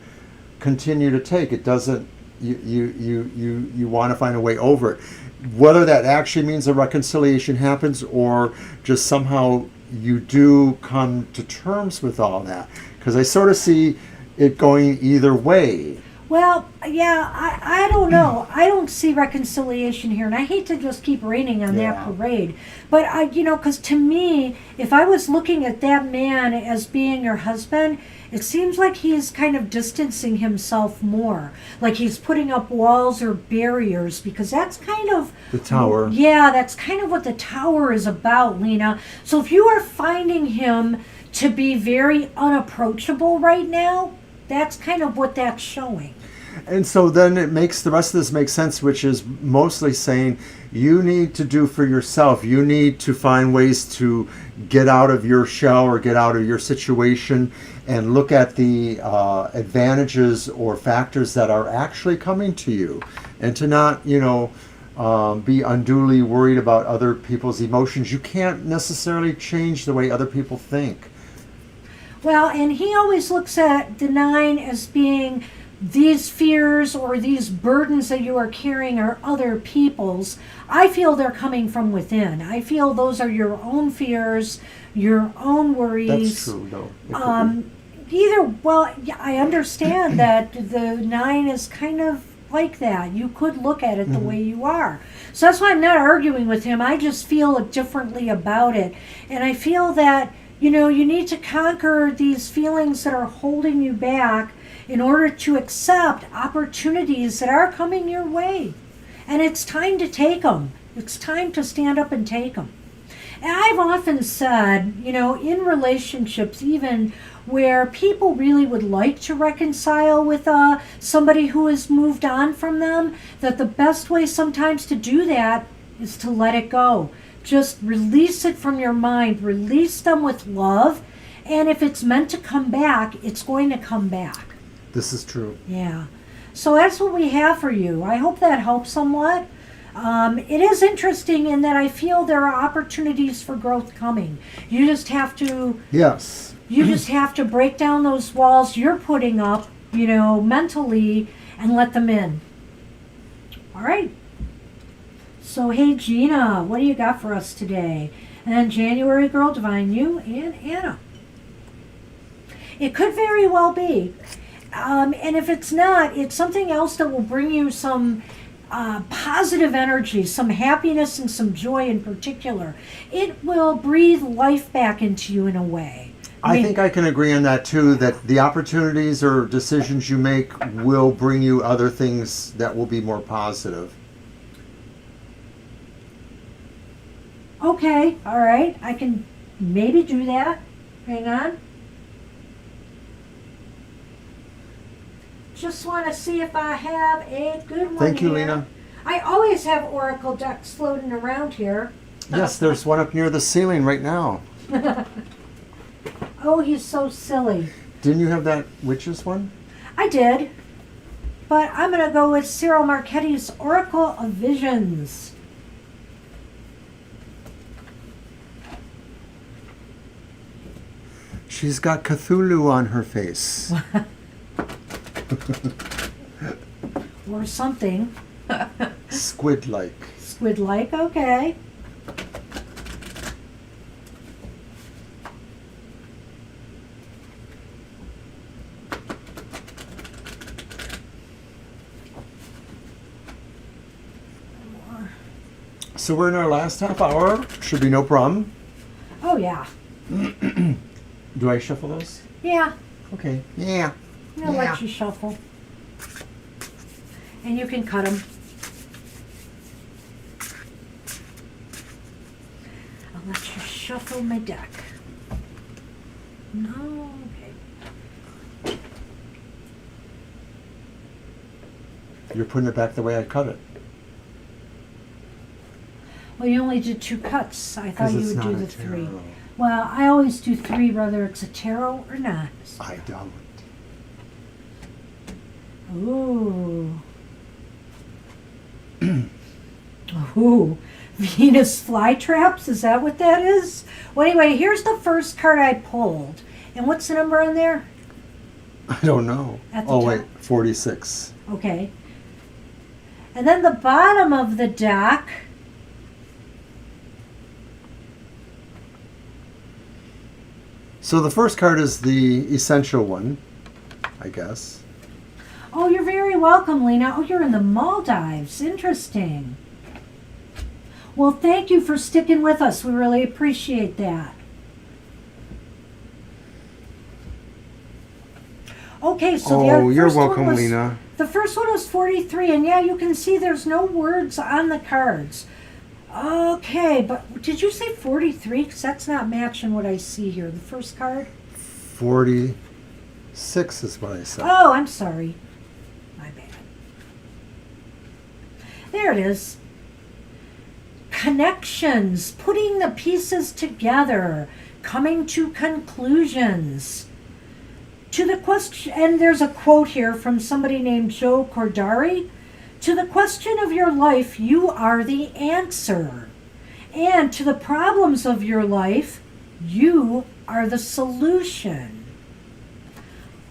continue to take. It doesn't, you want to find a way over it. Whether that actually means a reconciliation happens, or just somehow you do come to terms with all that, because I sort of see it going either way. Well, yeah, I don't know. I don't see reconciliation here, and I hate to just keep raining on Yeah. that parade. But because to me, if I was looking at that man as being your husband, it seems like he's kind of distancing himself more. Like he's putting up walls or barriers, because that's kind of The Tower. Yeah, that's kind of what the Tower is about, Lena. So if you are finding him to be very unapproachable right now, that's kind of what that's showing. And so then it makes the rest of this make sense, which is mostly saying you need to do for yourself. You need to find ways to get out of your shell or get out of your situation and look at the advantages or factors that are actually coming to you, and to not, be unduly worried about other people's emotions. You can't necessarily change the way other people think. Well, and he always looks at the 9 as being these fears or these burdens that you are carrying are other people's. I feel they're coming from within. I feel those are your own fears, your own worries. That's true, though. It could be. I understand that the 9 is kind of like that. You could look at it the way you are. So that's why I'm not arguing with him. I just feel differently about it. And I feel that, you need to conquer these feelings that are holding you back in order to accept opportunities that are coming your way. And it's time to take them. It's time to stand up and take them. And I've often said, in relationships, even where people really would like to reconcile with somebody who has moved on from them, that the best way sometimes to do that is to let it go. Just release it from your mind. Release them with love. And if it's meant to come back, it's going to come back. This is true. Yeah. So that's what we have for you. I hope that helps somewhat. It is interesting in that I feel there are opportunities for growth coming. You just have to Yes. You just have to break down those walls you're putting up, mentally, and let them in. All right. So, hey, Gina, what do you got for us today? And then January Girl, Divine You, and Anna. It could very well be. And if it's not, it's something else that will bring you some positive energy, some happiness and some joy in particular. It will breathe life back into you in a way. I think I can agree on that too, that the opportunities or decisions you make will bring you other things that will be more positive. Okay, all right. I can maybe do that. Hang on. Just want to see if I have a good one. Thank you, here. Lena. I always have oracle decks floating around here. Yes, there's one up near the ceiling right now. Oh, he's so silly. Didn't you have that witch's one? I did. But I'm going to go with Cyril Marchetti's Oracle of Visions. She's got Cthulhu on her face. Or something. Squid-like. Squid-like, okay. So we're in our last half hour. Should be no problem. Oh, yeah. Do I shuffle those? Yeah. Okay. Yeah. I'll let you shuffle. And you can cut them. I'll let you shuffle my deck. No, okay. You're putting it back the way I cut it. Well, you only did 2 cuts. I thought 'Cause you it's would do not a the 3. tarot. Well, I always do 3, whether it's a tarot or not. I don't. Ooh. Ooh. Venus flytraps? Is that what that is? Well, anyway, here's the first card I pulled. And what's the number on there? I don't know. At the Oh, top? wait. 46. Okay. And then the bottom of the deck. So the first card is the essential one, I guess. Oh, you're very welcome, Lena. Oh, you're in the Maldives. Interesting. Well, thank you for sticking with us. We really appreciate that. Okay, so Oh, you're first one welcome, was, Lena. The first one was 43, and yeah, you can see there's no words on the cards. Okay, but did you say 43? Because that's not matching what I see here. The first card? 46 is what I said. Oh, I'm sorry. My bad. There it is. Connections, putting the pieces together, coming to conclusions. To the question, and there's a quote here from somebody named Joe Cordari. To the question of your life, you are the answer. And to the problems of your life, you are the solution.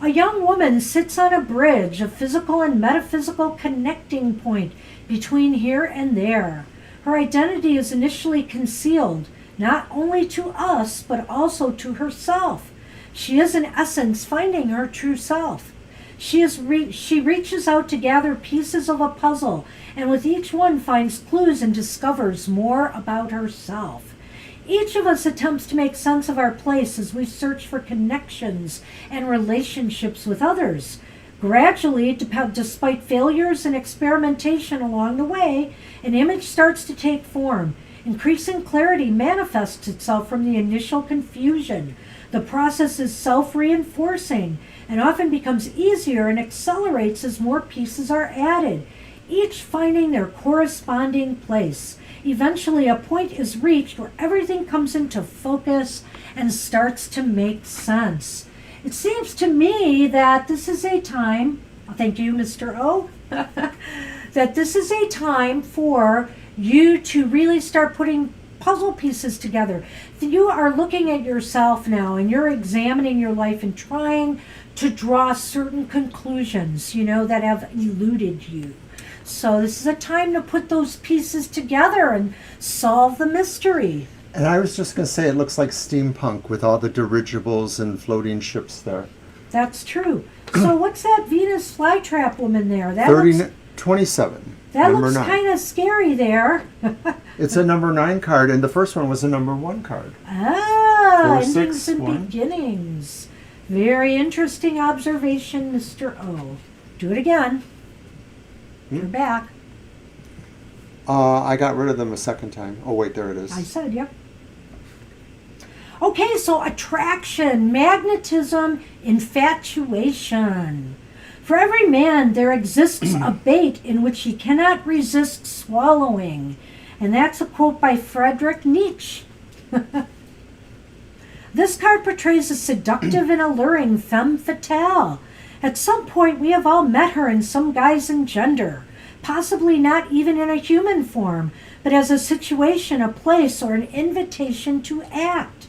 A young woman sits on a bridge, a physical and metaphysical connecting point between here and there. Her identity is initially concealed, not only to us, but also to herself. She is in essence finding her true self. She reaches out to gather pieces of a puzzle, and with each one finds clues and discovers more about herself. Each of us attempts to make sense of our place as we search for connections and relationships with others. Gradually, despite failures and experimentation along the way, an image starts to take form. Increasing clarity manifests itself from the initial confusion. The process is self-reinforcing and often becomes easier and accelerates as more pieces are added, each finding their corresponding place. Eventually, a point is reached where everything comes into focus and starts to make sense. It seems to me that this is a time, thank you, Mr. O, that this is a time for you to really start putting puzzle pieces together. You are looking at yourself now and you're examining your life and trying to draw certain conclusions, that have eluded you. So this is a time to put those pieces together and solve the mystery. And I was just going to say, it looks like steampunk with all the dirigibles and floating ships there. That's true. So what's that Venus flytrap woman there? 27. That number looks 9. kind of scary there. It's a number 9 card, and the first one was a number 1 card. Oh. 4, endings 6, and 1. beginnings. Very interesting observation, Mr. O. Do it again. You're back. I got rid of them a second time. Oh, wait, there it is. I said, yep. Okay, so attraction, magnetism, infatuation. For every man, there exists a bait in which he cannot resist swallowing. And that's a quote by Friedrich Nietzsche. This card portrays a seductive and alluring femme fatale. At some point, we have all met her in some guise and gender, possibly not even in a human form, but as a situation, a place, or an invitation to act.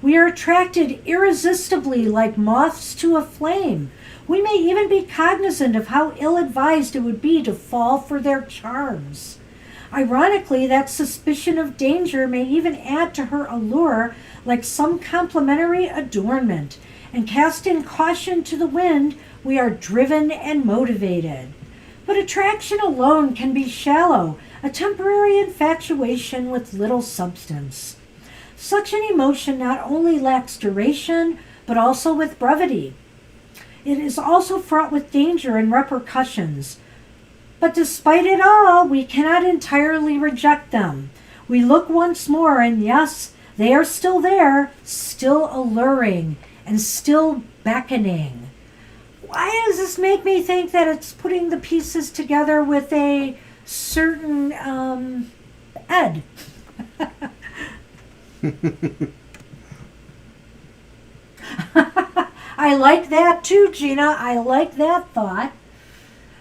We are attracted irresistibly like moths to a flame. We may even be cognizant of how ill-advised it would be to fall for their charms. Ironically, that suspicion of danger may even add to her allure like some complimentary adornment, and casting caution to the wind, we are driven and motivated. But attraction alone can be shallow, a temporary infatuation with little substance. Such an emotion not only lacks duration, but also with brevity. It is also fraught with danger and repercussions. But despite it all, we cannot entirely reject them. We look once more, and yes, they are still there, still alluring, and still beckoning. Why does this make me think that it's putting the pieces together with a certain Ed? I like that too, Gina. I like that thought.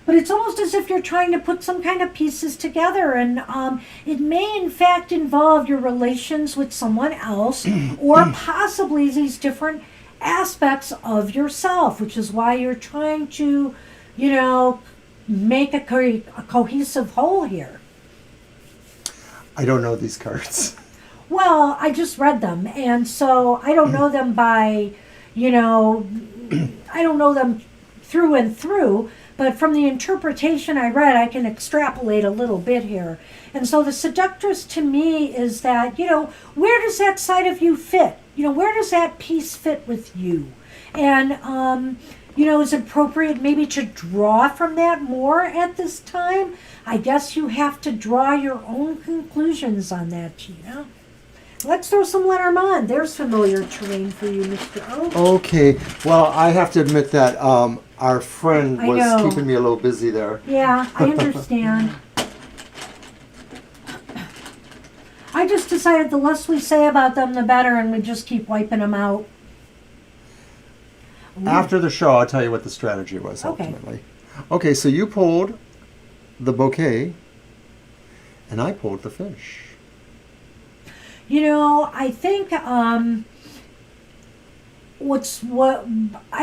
But it's almost as if you're trying to put some kind of pieces together, and it may in fact involve your relations with someone else, or possibly these different aspects of yourself, which is why you're trying to, make a cohesive whole here. I don't know these cards. Well, I just read them, and so I don't know them by, I don't know them through and through, but from the interpretation I read, I can extrapolate a little bit here. And so the seductress to me is that, where does that side of you fit? Where does that piece fit with you? And, is it appropriate maybe to draw from that more at this time? I guess you have to draw your own conclusions on that, Gina. Let's throw some Lenormand. There's familiar terrain for you, Mr. O. Okay. Well, I have to admit that our friend I was know. keeping me a little busy there. Yeah, I understand. I just decided the less we say about them, the better, and we just keep wiping them out. After the show, I'll tell you what the strategy was Okay. ultimately. Okay, so you pulled the bouquet, and I pulled the fish. I think I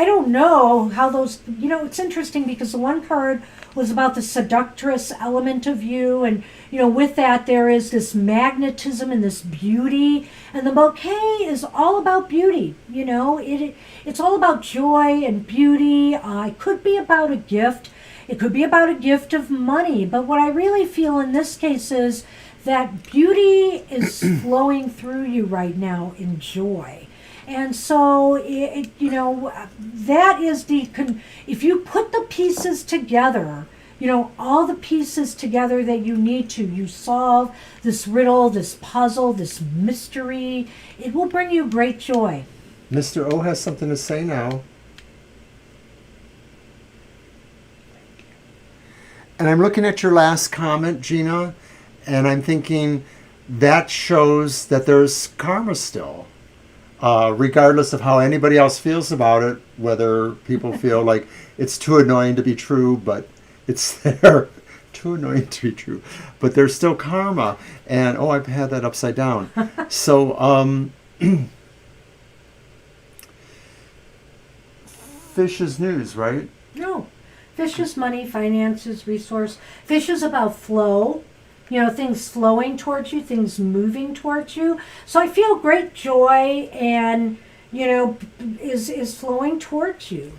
don't know how those, it's interesting because the one card was about the seductress element of you, and with that there is this magnetism and this beauty, and the bouquet is all about beauty. It's all about joy and beauty. It could be about a gift. It could be about a gift of money, but what I really feel in this case is that beauty is flowing through you right now in joy. And so, that is if you put the pieces together, all the pieces together that you need to, you solve this riddle, this puzzle, this mystery, it will bring you great joy. Mr. O has something to say now. And I'm looking at your last comment, Gina, and I'm thinking that shows that there's karma still. Regardless of how anybody else feels about it, whether people feel like it's too annoying to be true, but it's there. Too annoying to be true. But there's still karma. And, I've had that upside down. So, fish is news, right? No. Fish is money, finances, resource. Fish is about flow. Things flowing towards you, things moving towards you. So I feel great joy and, is flowing towards you.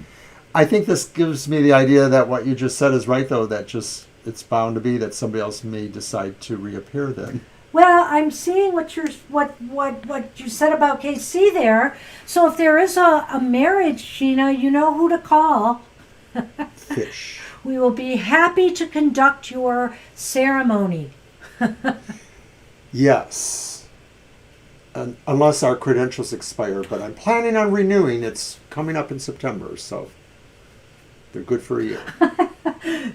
I think this gives me the idea that what you just said is right, though, that it's bound to be that somebody else may decide to reappear then. Well, I'm seeing what you said about KC there. So if there is a marriage, Gina, you know who to call. Fish. We will be happy to conduct your ceremony. Yes. Unless our credentials expire, but I'm planning on renewing. It's coming up in September, so they're good for a year.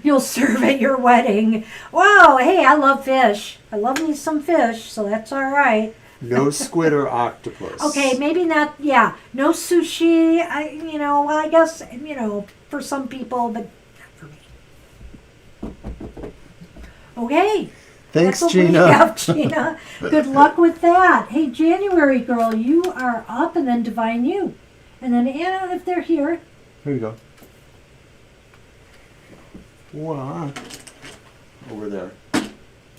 You'll serve at your wedding. Wow, hey, I love fish. I love me some fish, so that's all right. No squid or octopus. Okay, maybe not, yeah, no sushi. I guess, for some people, but not for me. Okay. Thanks, That's what Gina. we have, Gina. Good luck with that. Hey, January girl, you are up, and then Divine you. And then Anna, if they're here. Here you go. What? Over there.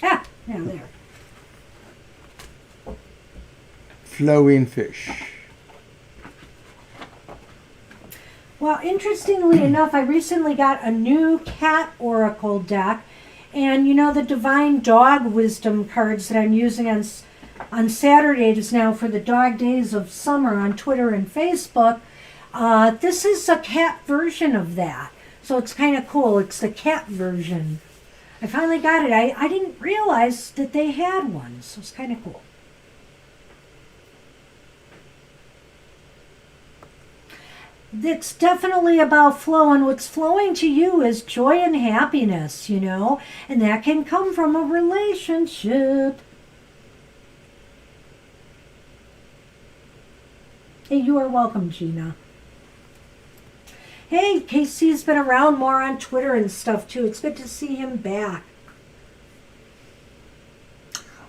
Ah, now there. Flowing fish. Well, interestingly enough, I recently got a new cat oracle deck, and the divine dog wisdom cards that I'm using on Saturdays now for the dog days of summer on Twitter and Facebook. This is a cat version of that, so it's kind of cool. It's the cat version. I finally got it. I didn't realize that they had one, so it's kind of cool. It's definitely about flow, and what's flowing to you is joy and happiness, and that can come from a relationship. Hey, you are welcome, Gina. Hey, Casey's been around more on Twitter and stuff too. It's good to see him back.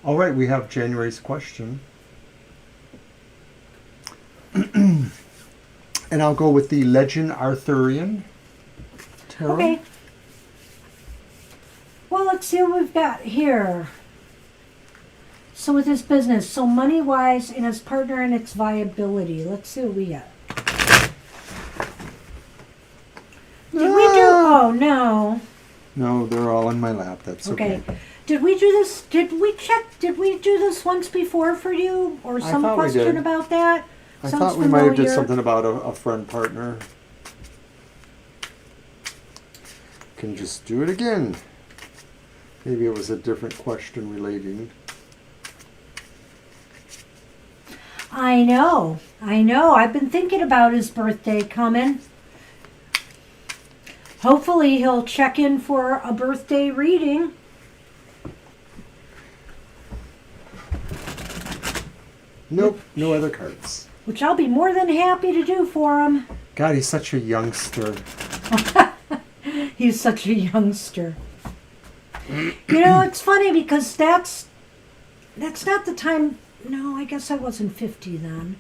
All right, we have January's question. And I'll go with the Legend Arthurian Tarot. Okay. Well, let's see what we've got here. So with his business, so money-wise, and his partner and its viability. Let's see what we got. Did we do... Oh, no. No, they're all in my lap. That's okay. Did we do this? Did we do this once before for you? Or some thought we question did. about that? I Sounds thought we might have did familiar. something about a friend partner. Can just do it again. Maybe it was a different question relating. I know. I've been thinking about his birthday coming. Hopefully he'll check in for a birthday reading. Nope, no other cards. Which I'll be more than happy to do for him. God, he's such a youngster. He's such a youngster. It's funny because that's not the time. No, I guess I wasn't 50 then.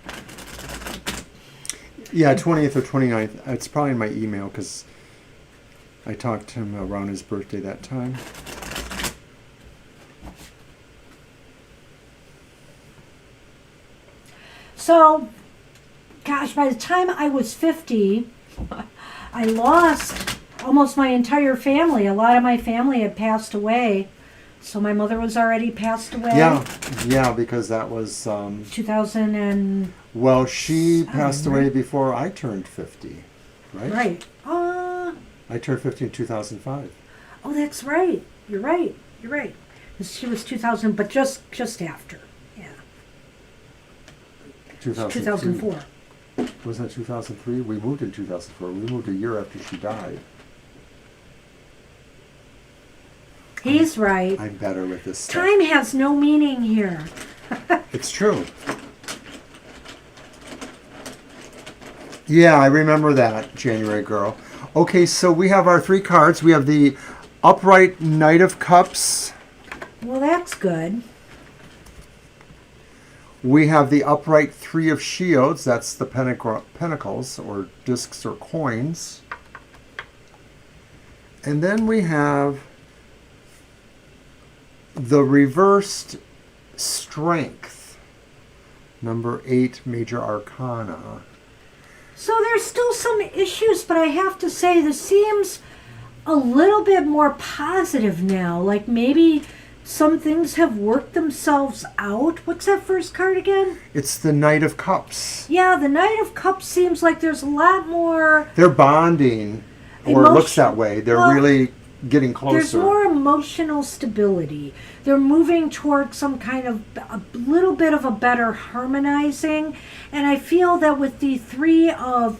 Yeah, 20th or 29th. It's probably in my email because I talked to him around his birthday that time. So, gosh, by the time I was 50, I lost almost my entire family. A lot of my family had passed away. So my mother was already passed away. Yeah, because that was... 2000 and... Well, she passed away before I turned 50, right? Right. I turned 50 in 2005. Oh, that's right. You're right. 'Cause she was 2000, but just after. Yeah. 2004. Wasn't it 2003? We moved in 2004. We moved a year after she died. He's right. I'm better with this stuff. Time has no meaning here. It's true. Yeah, I remember that, January girl. Okay, so we have our 3 cards. We have the upright Knight of Cups. Well, that's good. We have the upright 3 of Shields. That's the pentacles, or discs, or coins. And then we have the reversed Strength, number 8, Major Arcana. So there's still some issues, but I have to say this seems a little bit more positive now. Like maybe some things have worked themselves out. What's that first card again? It's the Knight of Cups. Yeah, the Knight of Cups seems like there's a lot more. They're bonding, or it looks that way. They're Well, really getting closer. There's more emotional stability. They're moving toward some kind of a little bit of a better harmonizing. And I feel that with the Three of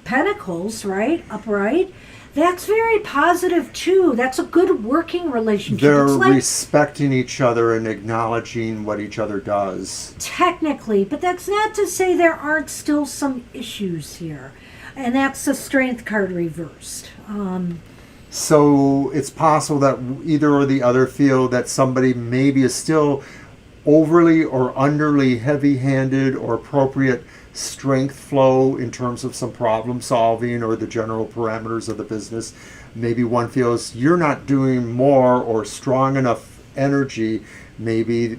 Pentacles, right, upright, that's very positive too. That's a good working relationship. They're It's like, respecting each other and acknowledging what each other does. technically, but that's not to say there aren't still some issues here. And that's the Strength card reversed. So it's possible that either or the other feel that somebody maybe is still overly or underly heavy-handed or appropriate strength flow in terms of some problem solving or the general parameters of the business. Maybe one feels you're not doing more or strong enough energy. Maybe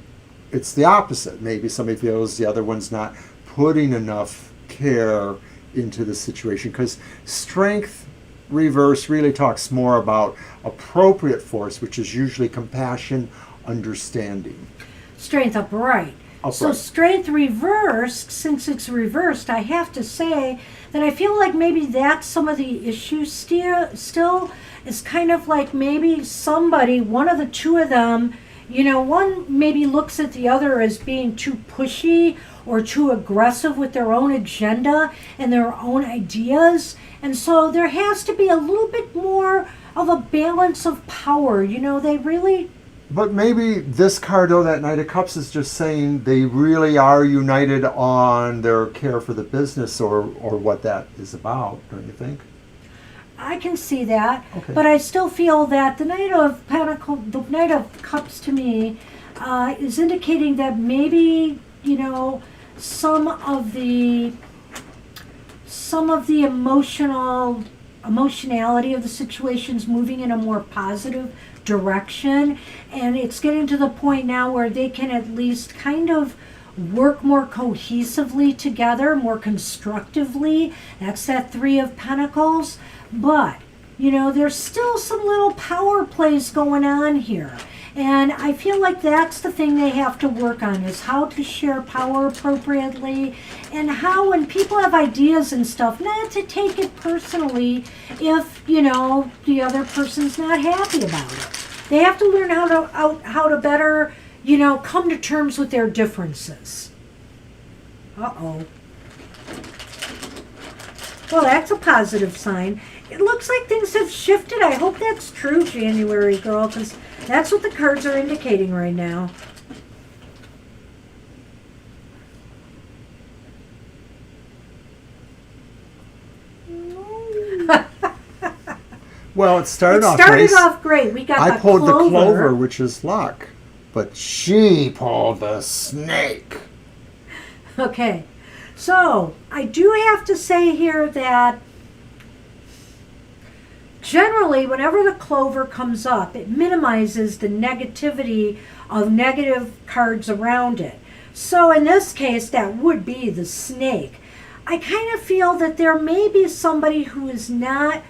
it's the opposite. Maybe somebody feels the other one's not putting enough care into the situation, because strength reverse really talks more about appropriate force, which is usually compassion, understanding. Strength upright. So strength reversed, since it's reversed, I have to say that I feel like maybe that's some of the issues still is kind of like maybe somebody, one of the two of them, one maybe looks at the other as being too pushy or too aggressive with their own agenda and their own ideas. And so there has to be a little bit more of a balance of power. They really... But maybe this card, though, that Knight of Cups, is just saying they really are united on their care for the business or what that is about, don't you think? I can see that, Okay. but I still feel that the Knight of Knight of Cups to me is indicating that maybe, some of the emotionality of the situation's moving in a more positive direction, and it's getting to the point now where they can at least kind of work more cohesively together, more constructively. That's that Three of Pentacles. But there's still some little power plays going on here, and I feel like that's the thing they have to work on, is how to share power appropriately, and how, when people have ideas and stuff, not to take it personally if the other person's not happy about it. They have to learn how to better come to terms with their differences. Uh-oh. Well, that's a positive sign. It looks like things have shifted. I hope that's true, January girl, because that's what the cards are indicating right now. Well, it started off Started nice. off great. We got I the pulled clover. the clover, which is luck, but she pulled the snake. Okay, so I do have to say here that generally, whenever the clover comes up, it minimizes the negativity of negative cards around it. So in this case, that would be the snake. I kind of feel that there may be somebody who is not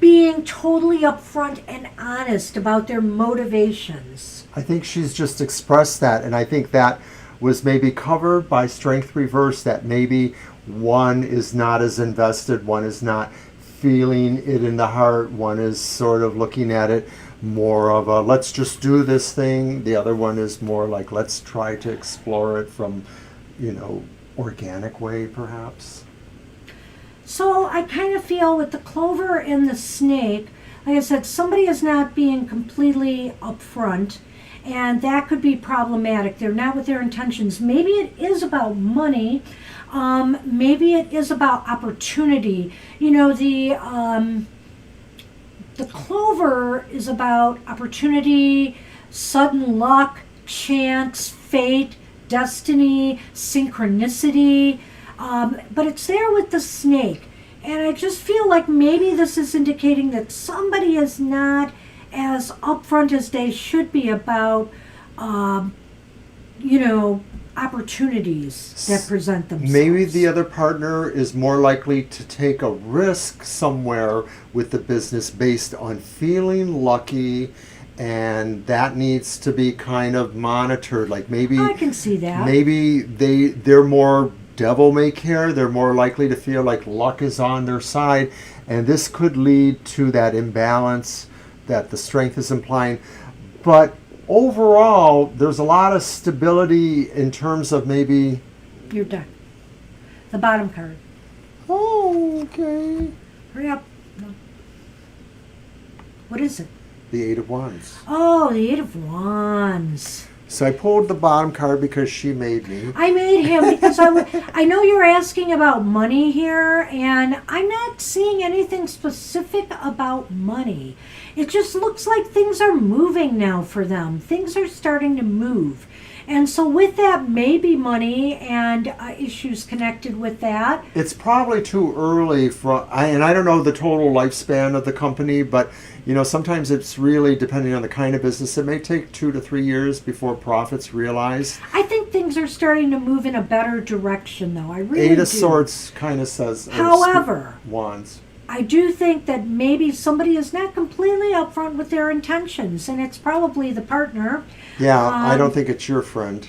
being totally upfront and honest about their motivations. I think she's just expressed that, and I think that was maybe covered by strength reverse, that maybe one is not as invested, one is not feeling it in the heart, one is sort of looking at it more of a let's just do this thing, the other one is more like let's try to explore it from organic way perhaps. So I kind of feel with the clover and the snake, like I said, somebody is not being completely upfront, and that could be problematic. They're not with their intentions. Maybe it is about money. Maybe it is about opportunity. The clover is about opportunity, sudden luck, chance, fate, destiny, synchronicity. But it's there with the snake. And I just feel like maybe this is indicating that somebody is not as upfront as they should be about, opportunities that present themselves. Maybe the other partner is more likely to take a risk somewhere with the business based on feeling lucky and that needs to be kind of monitored. Like maybe I can see that. maybe they're more devil may care. They're more likely to feel like luck is on their side, and this could lead to that imbalance that the strength is implying. But overall, there's a lot of stability in terms of maybe. Your deck. The bottom card. Oh, okay. Hurry up. No. What is it? The Eight of Wands. Oh, the Eight of Wands. So I pulled the bottom card because she made me. I made him because I know you're asking about money here, and I'm not seeing anything specific about money. It just looks like things are moving now for them. Things are starting to move. And so with that, maybe money and issues connected with that. It's probably too early and I don't know the total lifespan of the company, but sometimes it's really depending on the kind of business. It may take 2 to 3 years before profits realized. I think things are starting to move in a better direction, though. I really do. Eight of Swords kind of says. However, Wands. I do think that maybe somebody is not completely upfront with their intentions, and it's probably the partner. Yeah, I don't think it's your friend.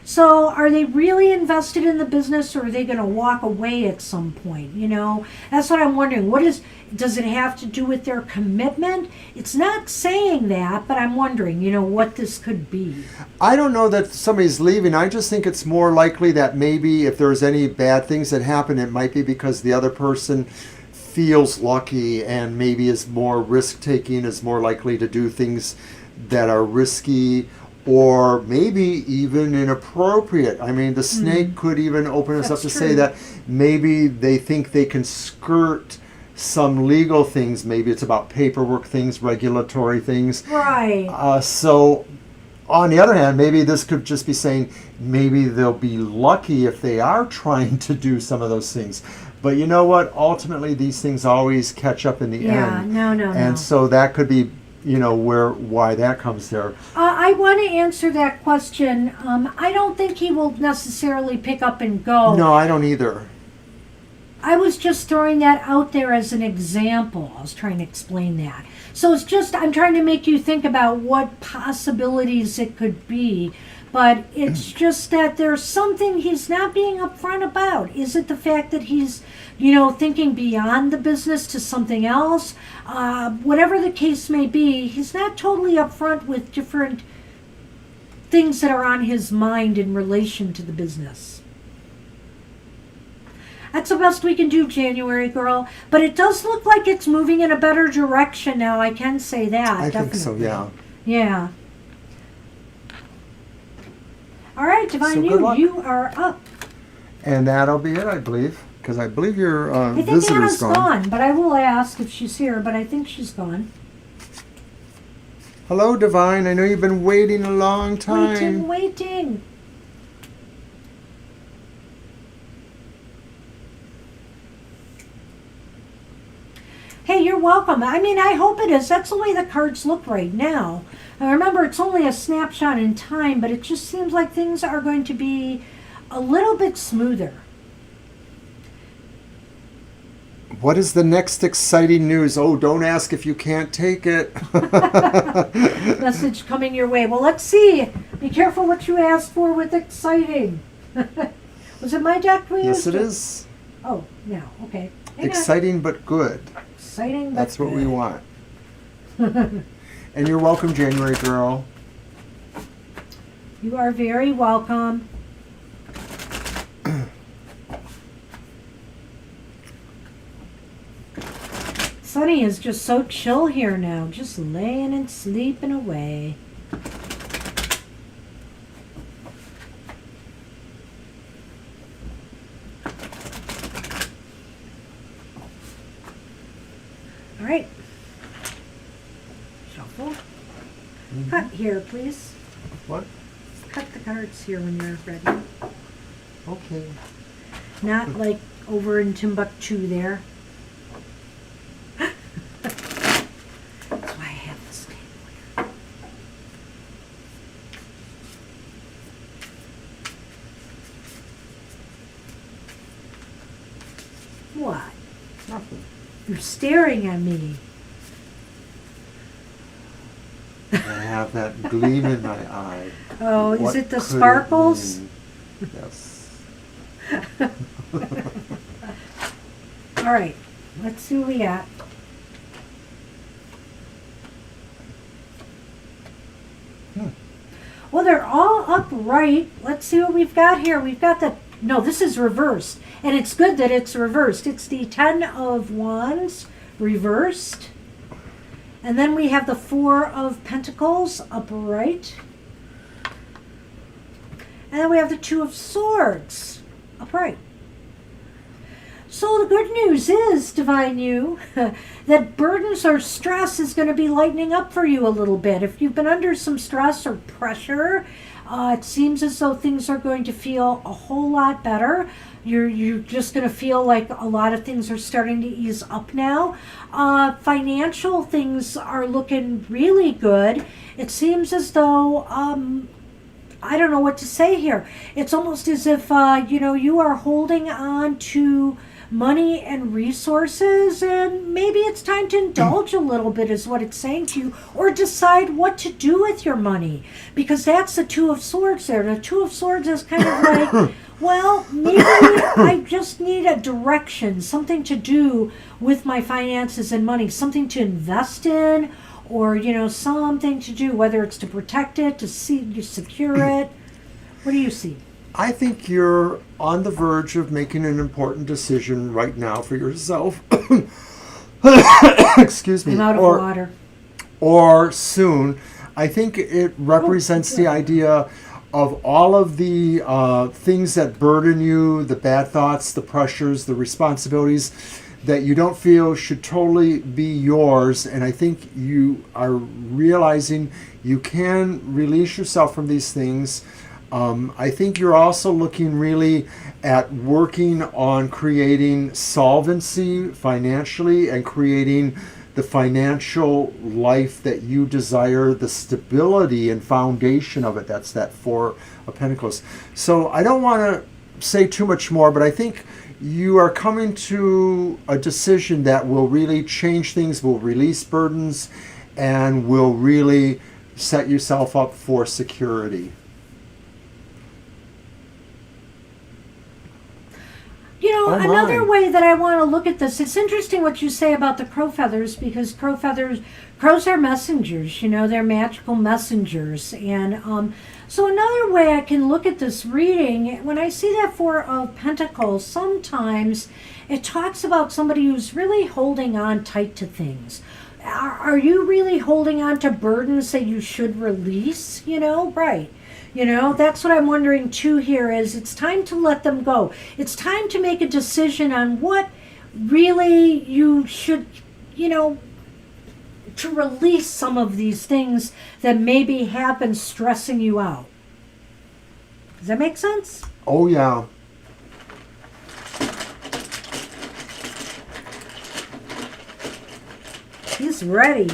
So are they really invested in the business, or are they going to walk away at some point? That's what I'm wondering. Does it have to do with their commitment? It's not saying that, but I'm wondering, what this could be. I don't know that somebody's leaving. I just think it's more likely that maybe if there's any bad things that happen, it might be because the other person feels lucky and maybe is more risk-taking, is more likely to do things that are risky or maybe even inappropriate. I mean, the snake could even open us up to say that maybe they think they can skirt some legal things. Maybe it's about paperwork things, regulatory things. Right. So on the other hand, maybe this could just be saying maybe they'll be lucky if they are trying to do some of those things. But you know what? Ultimately, these things always catch up in the end. No. And so that could be, why that comes there. I want to answer that question. I don't think he will necessarily pick up and go. No, I don't either. I was just throwing that out there as an example. I was trying to explain that. So it's just, I'm trying to make you think about what possibilities it could be. But it's just that there's something he's not being upfront about. Is it the fact that he's, thinking beyond the business to something else? Whatever the case may be, he's not totally upfront with different things that are on his mind in relation to the business. That's the best we can do, January girl. But it does look like it's moving in a better direction now. I can say that. I definitely. think so, yeah. Yeah. All right, Divine, you are up. And that'll be it, I believe. Because I believe your I think visitor's Anna's gone. gone, but I will ask if she's here, but I think she's gone. Hello, Divine. I know you've been waiting a long time. Waiting. Hey, you're welcome. I mean, I hope it is. That's the way the cards look right now. And remember, it's only a snapshot in time, but it just seems like things are going to be a little bit smoother. What is the next exciting news? Oh, don't ask if you can't take it. Message coming your way. Well, let's see. Be careful what you ask for with exciting. Was it my deck we Yes, used? it is. Oh, no. Okay. Hang on. Exciting but good. Exciting, but That's what we good. want. And you're welcome, January girl. You are very welcome. Sunny is just so chill here now, just laying and sleeping away. All right. Shuffle. Cut here, please. What? Cut the cards here when you're ready. Okay. Not like over in Timbuktu there. That's why I have this table here. What? Nothing. You're staring at me. have that gleam in my eye. Oh, What is it the could sparkles? mean? Yes. All right, let's see what we got. Well, they're all upright. Let's see what we've got here. We've got the, no, this is reversed. And it's good that it's reversed. It's the 10 of Wands reversed. And then we have the 4 of Pentacles upright. And then we have the 2 of Swords upright. So the good news is, Divine You, that burdens or stress is going to be lightening up for you a little bit. If you've been under some stress or pressure, it seems as though things are going to feel a whole lot better. You're just going to feel like a lot of things are starting to ease up now. Financial things are looking really good. It seems as though I don't know what to say here. It's almost as if you are holding on to money and resources, and maybe it's time to indulge a little bit is what it's saying to you, or decide what to do with your money, because that's the 2 of Swords there. The 2 of Swords is kind of like, well, maybe I just need a direction, something to do with my finances and money, something to invest in, or something to do, whether it's to protect it, to secure it. What do you see? I think you're on the verge of making an important decision right now for yourself. Excuse me. I'm out of water. Or soon. I think it represents the idea of all of the things that burden you, the bad thoughts, the pressures, the responsibilities that you don't feel should totally be yours. And I think you are realizing you can release yourself from these things. I think you're also looking really at working on creating solvency financially and creating the financial life that you desire, the stability and foundation of it. That's that 4 of Pentacles. So I don't want to say too much more, but I think you are coming to a decision that will really change things, will release burdens, and will really set yourself up for security. Another way that I want to look at this, it's interesting what you say about the crow feathers, because crows are messengers, they're magical messengers. And so another way I can look at this reading, when I see that 4 of Pentacles, sometimes it talks about somebody who's really holding on tight to things. Are you really holding on to burdens that you should release? Right. That's what I'm wondering too here is it's time to let them go. It's time to make a decision on what really you should, to release some of these things that maybe have been stressing you out. Does that make sense? Oh, yeah. He's ready.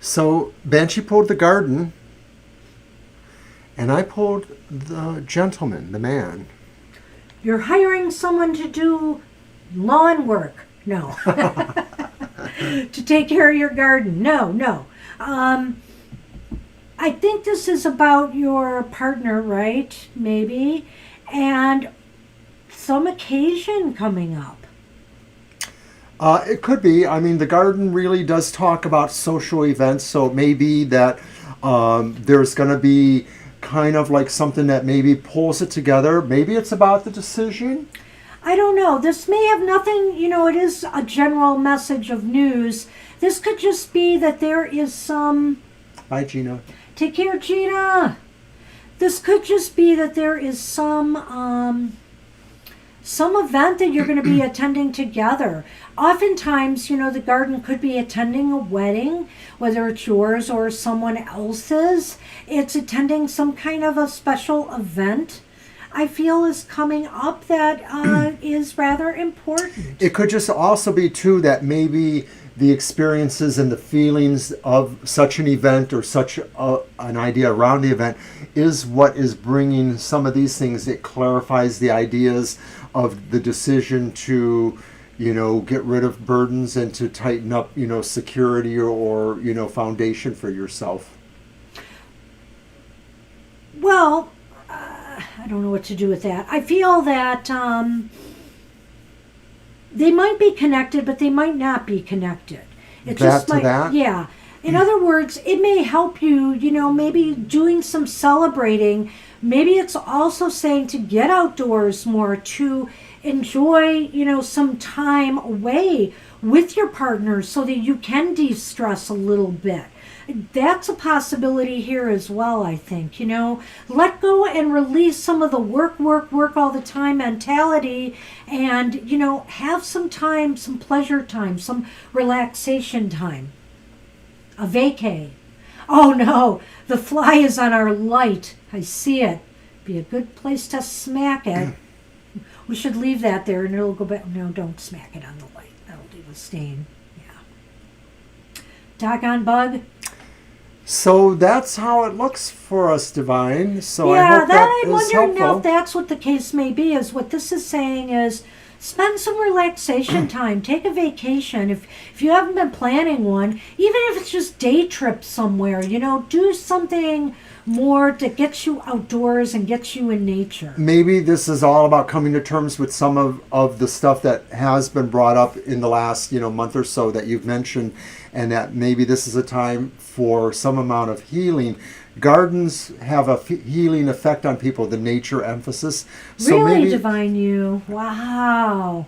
So Banshee pulled the garden, and I pulled the gentleman, the man. You're hiring someone to do lawn work. No. To take care of your garden. No. I think this is about your partner, right? Maybe. And some occasion coming up. It could be. I mean, the garden really does talk about social events, so it may be that there's going to be kind of like something that maybe pulls it together. Maybe it's about the decision. I don't know. This may have nothing, it is a general message of news. This could just be that there is some... Bye, Gina. Take care, Gina. This could just be that there is some event that you're going to be attending together. Oftentimes, the garden could be attending a wedding, whether it's yours or someone else's. It's attending some kind of a special event, I feel, is coming up that is rather important. It could just also be, too, that maybe the experiences and the feelings of such an event or such an idea around the event is what is bringing some of these things. It clarifies the ideas of the decision to, get rid of burdens and to tighten up, security or foundation for yourself. Well, I don't know what to do with that. I feel that they might be connected, but they might not be connected. It just might, that? yeah. In other words, it may help you, maybe doing some celebrating. Maybe it's also saying to get outdoors more, to enjoy, some time away with your partner so that you can de-stress a little bit. That's a possibility here as well, I think. Let go and release some of the work all the time mentality and, have some time, some pleasure time, some relaxation time. A vacay. Oh no, the fly is on our light. I see it. Be a good place to smack it. We should leave that there and it'll go back. No, don't smack it on the light. That'll leave a stain. Yeah. Doggone bug. So that's how it looks for us, Divine. So yeah, I hope that I'm is wondering helpful. now if that's what the case may be. Is what this is saying is spend some relaxation time. Take a vacation. If you haven't been planning one, even if it's just day trip somewhere, do something more that gets you outdoors and gets you in nature. Maybe this is all about coming to terms with some of the stuff that has been brought up in the last month or so that you've mentioned, and that maybe this is a time for some amount of healing. Gardens have a healing effect on people, the nature emphasis. So really, maybe, Divine you. Wow.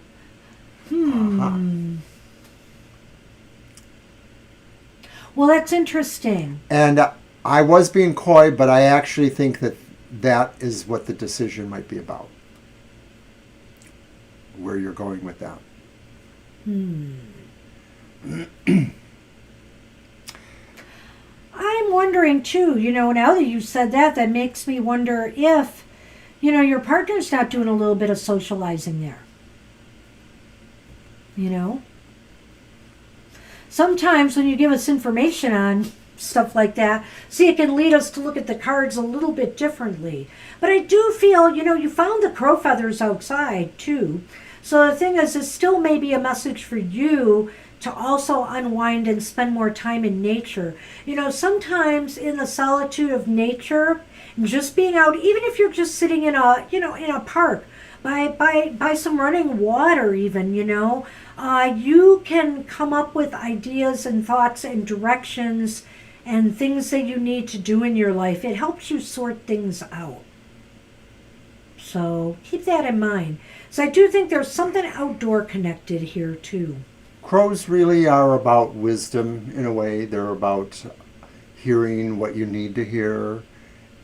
Well, that's interesting. And I was being coy, but I actually think that is what the decision might be about. Where you're going with that. I'm wondering too, now that you said that, that makes me wonder if, your partner's not doing a little bit of socializing there. Sometimes when you give us information on stuff like that, see, it can lead us to look at the cards a little bit differently. But I do feel, you found the crow feathers outside too. So the thing is, it still may be a message for you to also unwind and spend more time in nature. Sometimes in the solitude of nature, just being out, even if you're just sitting in a park, by some running water even, you can come up with ideas and thoughts and directions and things that you need to do in your life. It helps you sort things out. So keep that in mind. So I do think there's something outdoor connected here too. Crows really are about wisdom in a way. They're about hearing what you need to hear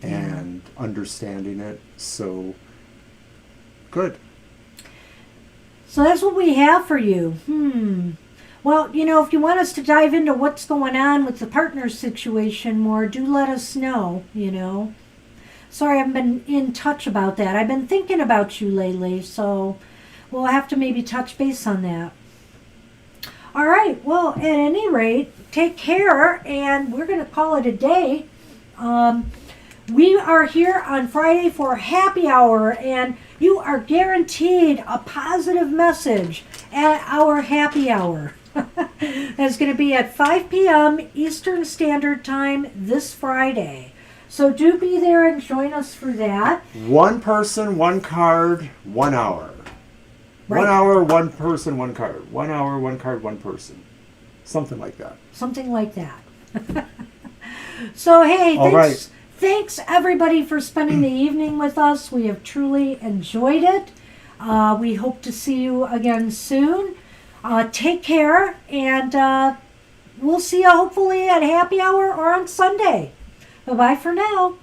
and understanding it. So, good. So that's what we have for you. Well, if you want us to dive into what's going on with the partner situation more, do let us know, Sorry I haven't been in touch about that. I've been thinking about you lately, so we'll have to maybe touch base on that. All right, well, at any rate, take care, and we're going to call it a day. We are here on Friday for happy hour, and you are guaranteed a positive message at our happy hour. That's going to be at 5 p.m. Eastern Standard Time this Friday. So do be there and join us for that. One person, one card, 1 hour. Right. 1 hour, one person, one card. 1 hour, one card, one person. Something like that. Something like that. So, hey, All right. Thanks everybody for spending the evening with us. We have truly enjoyed it. We hope to see you again soon. Take care, and we'll see you hopefully at happy hour or on Sunday. Bye-bye for now.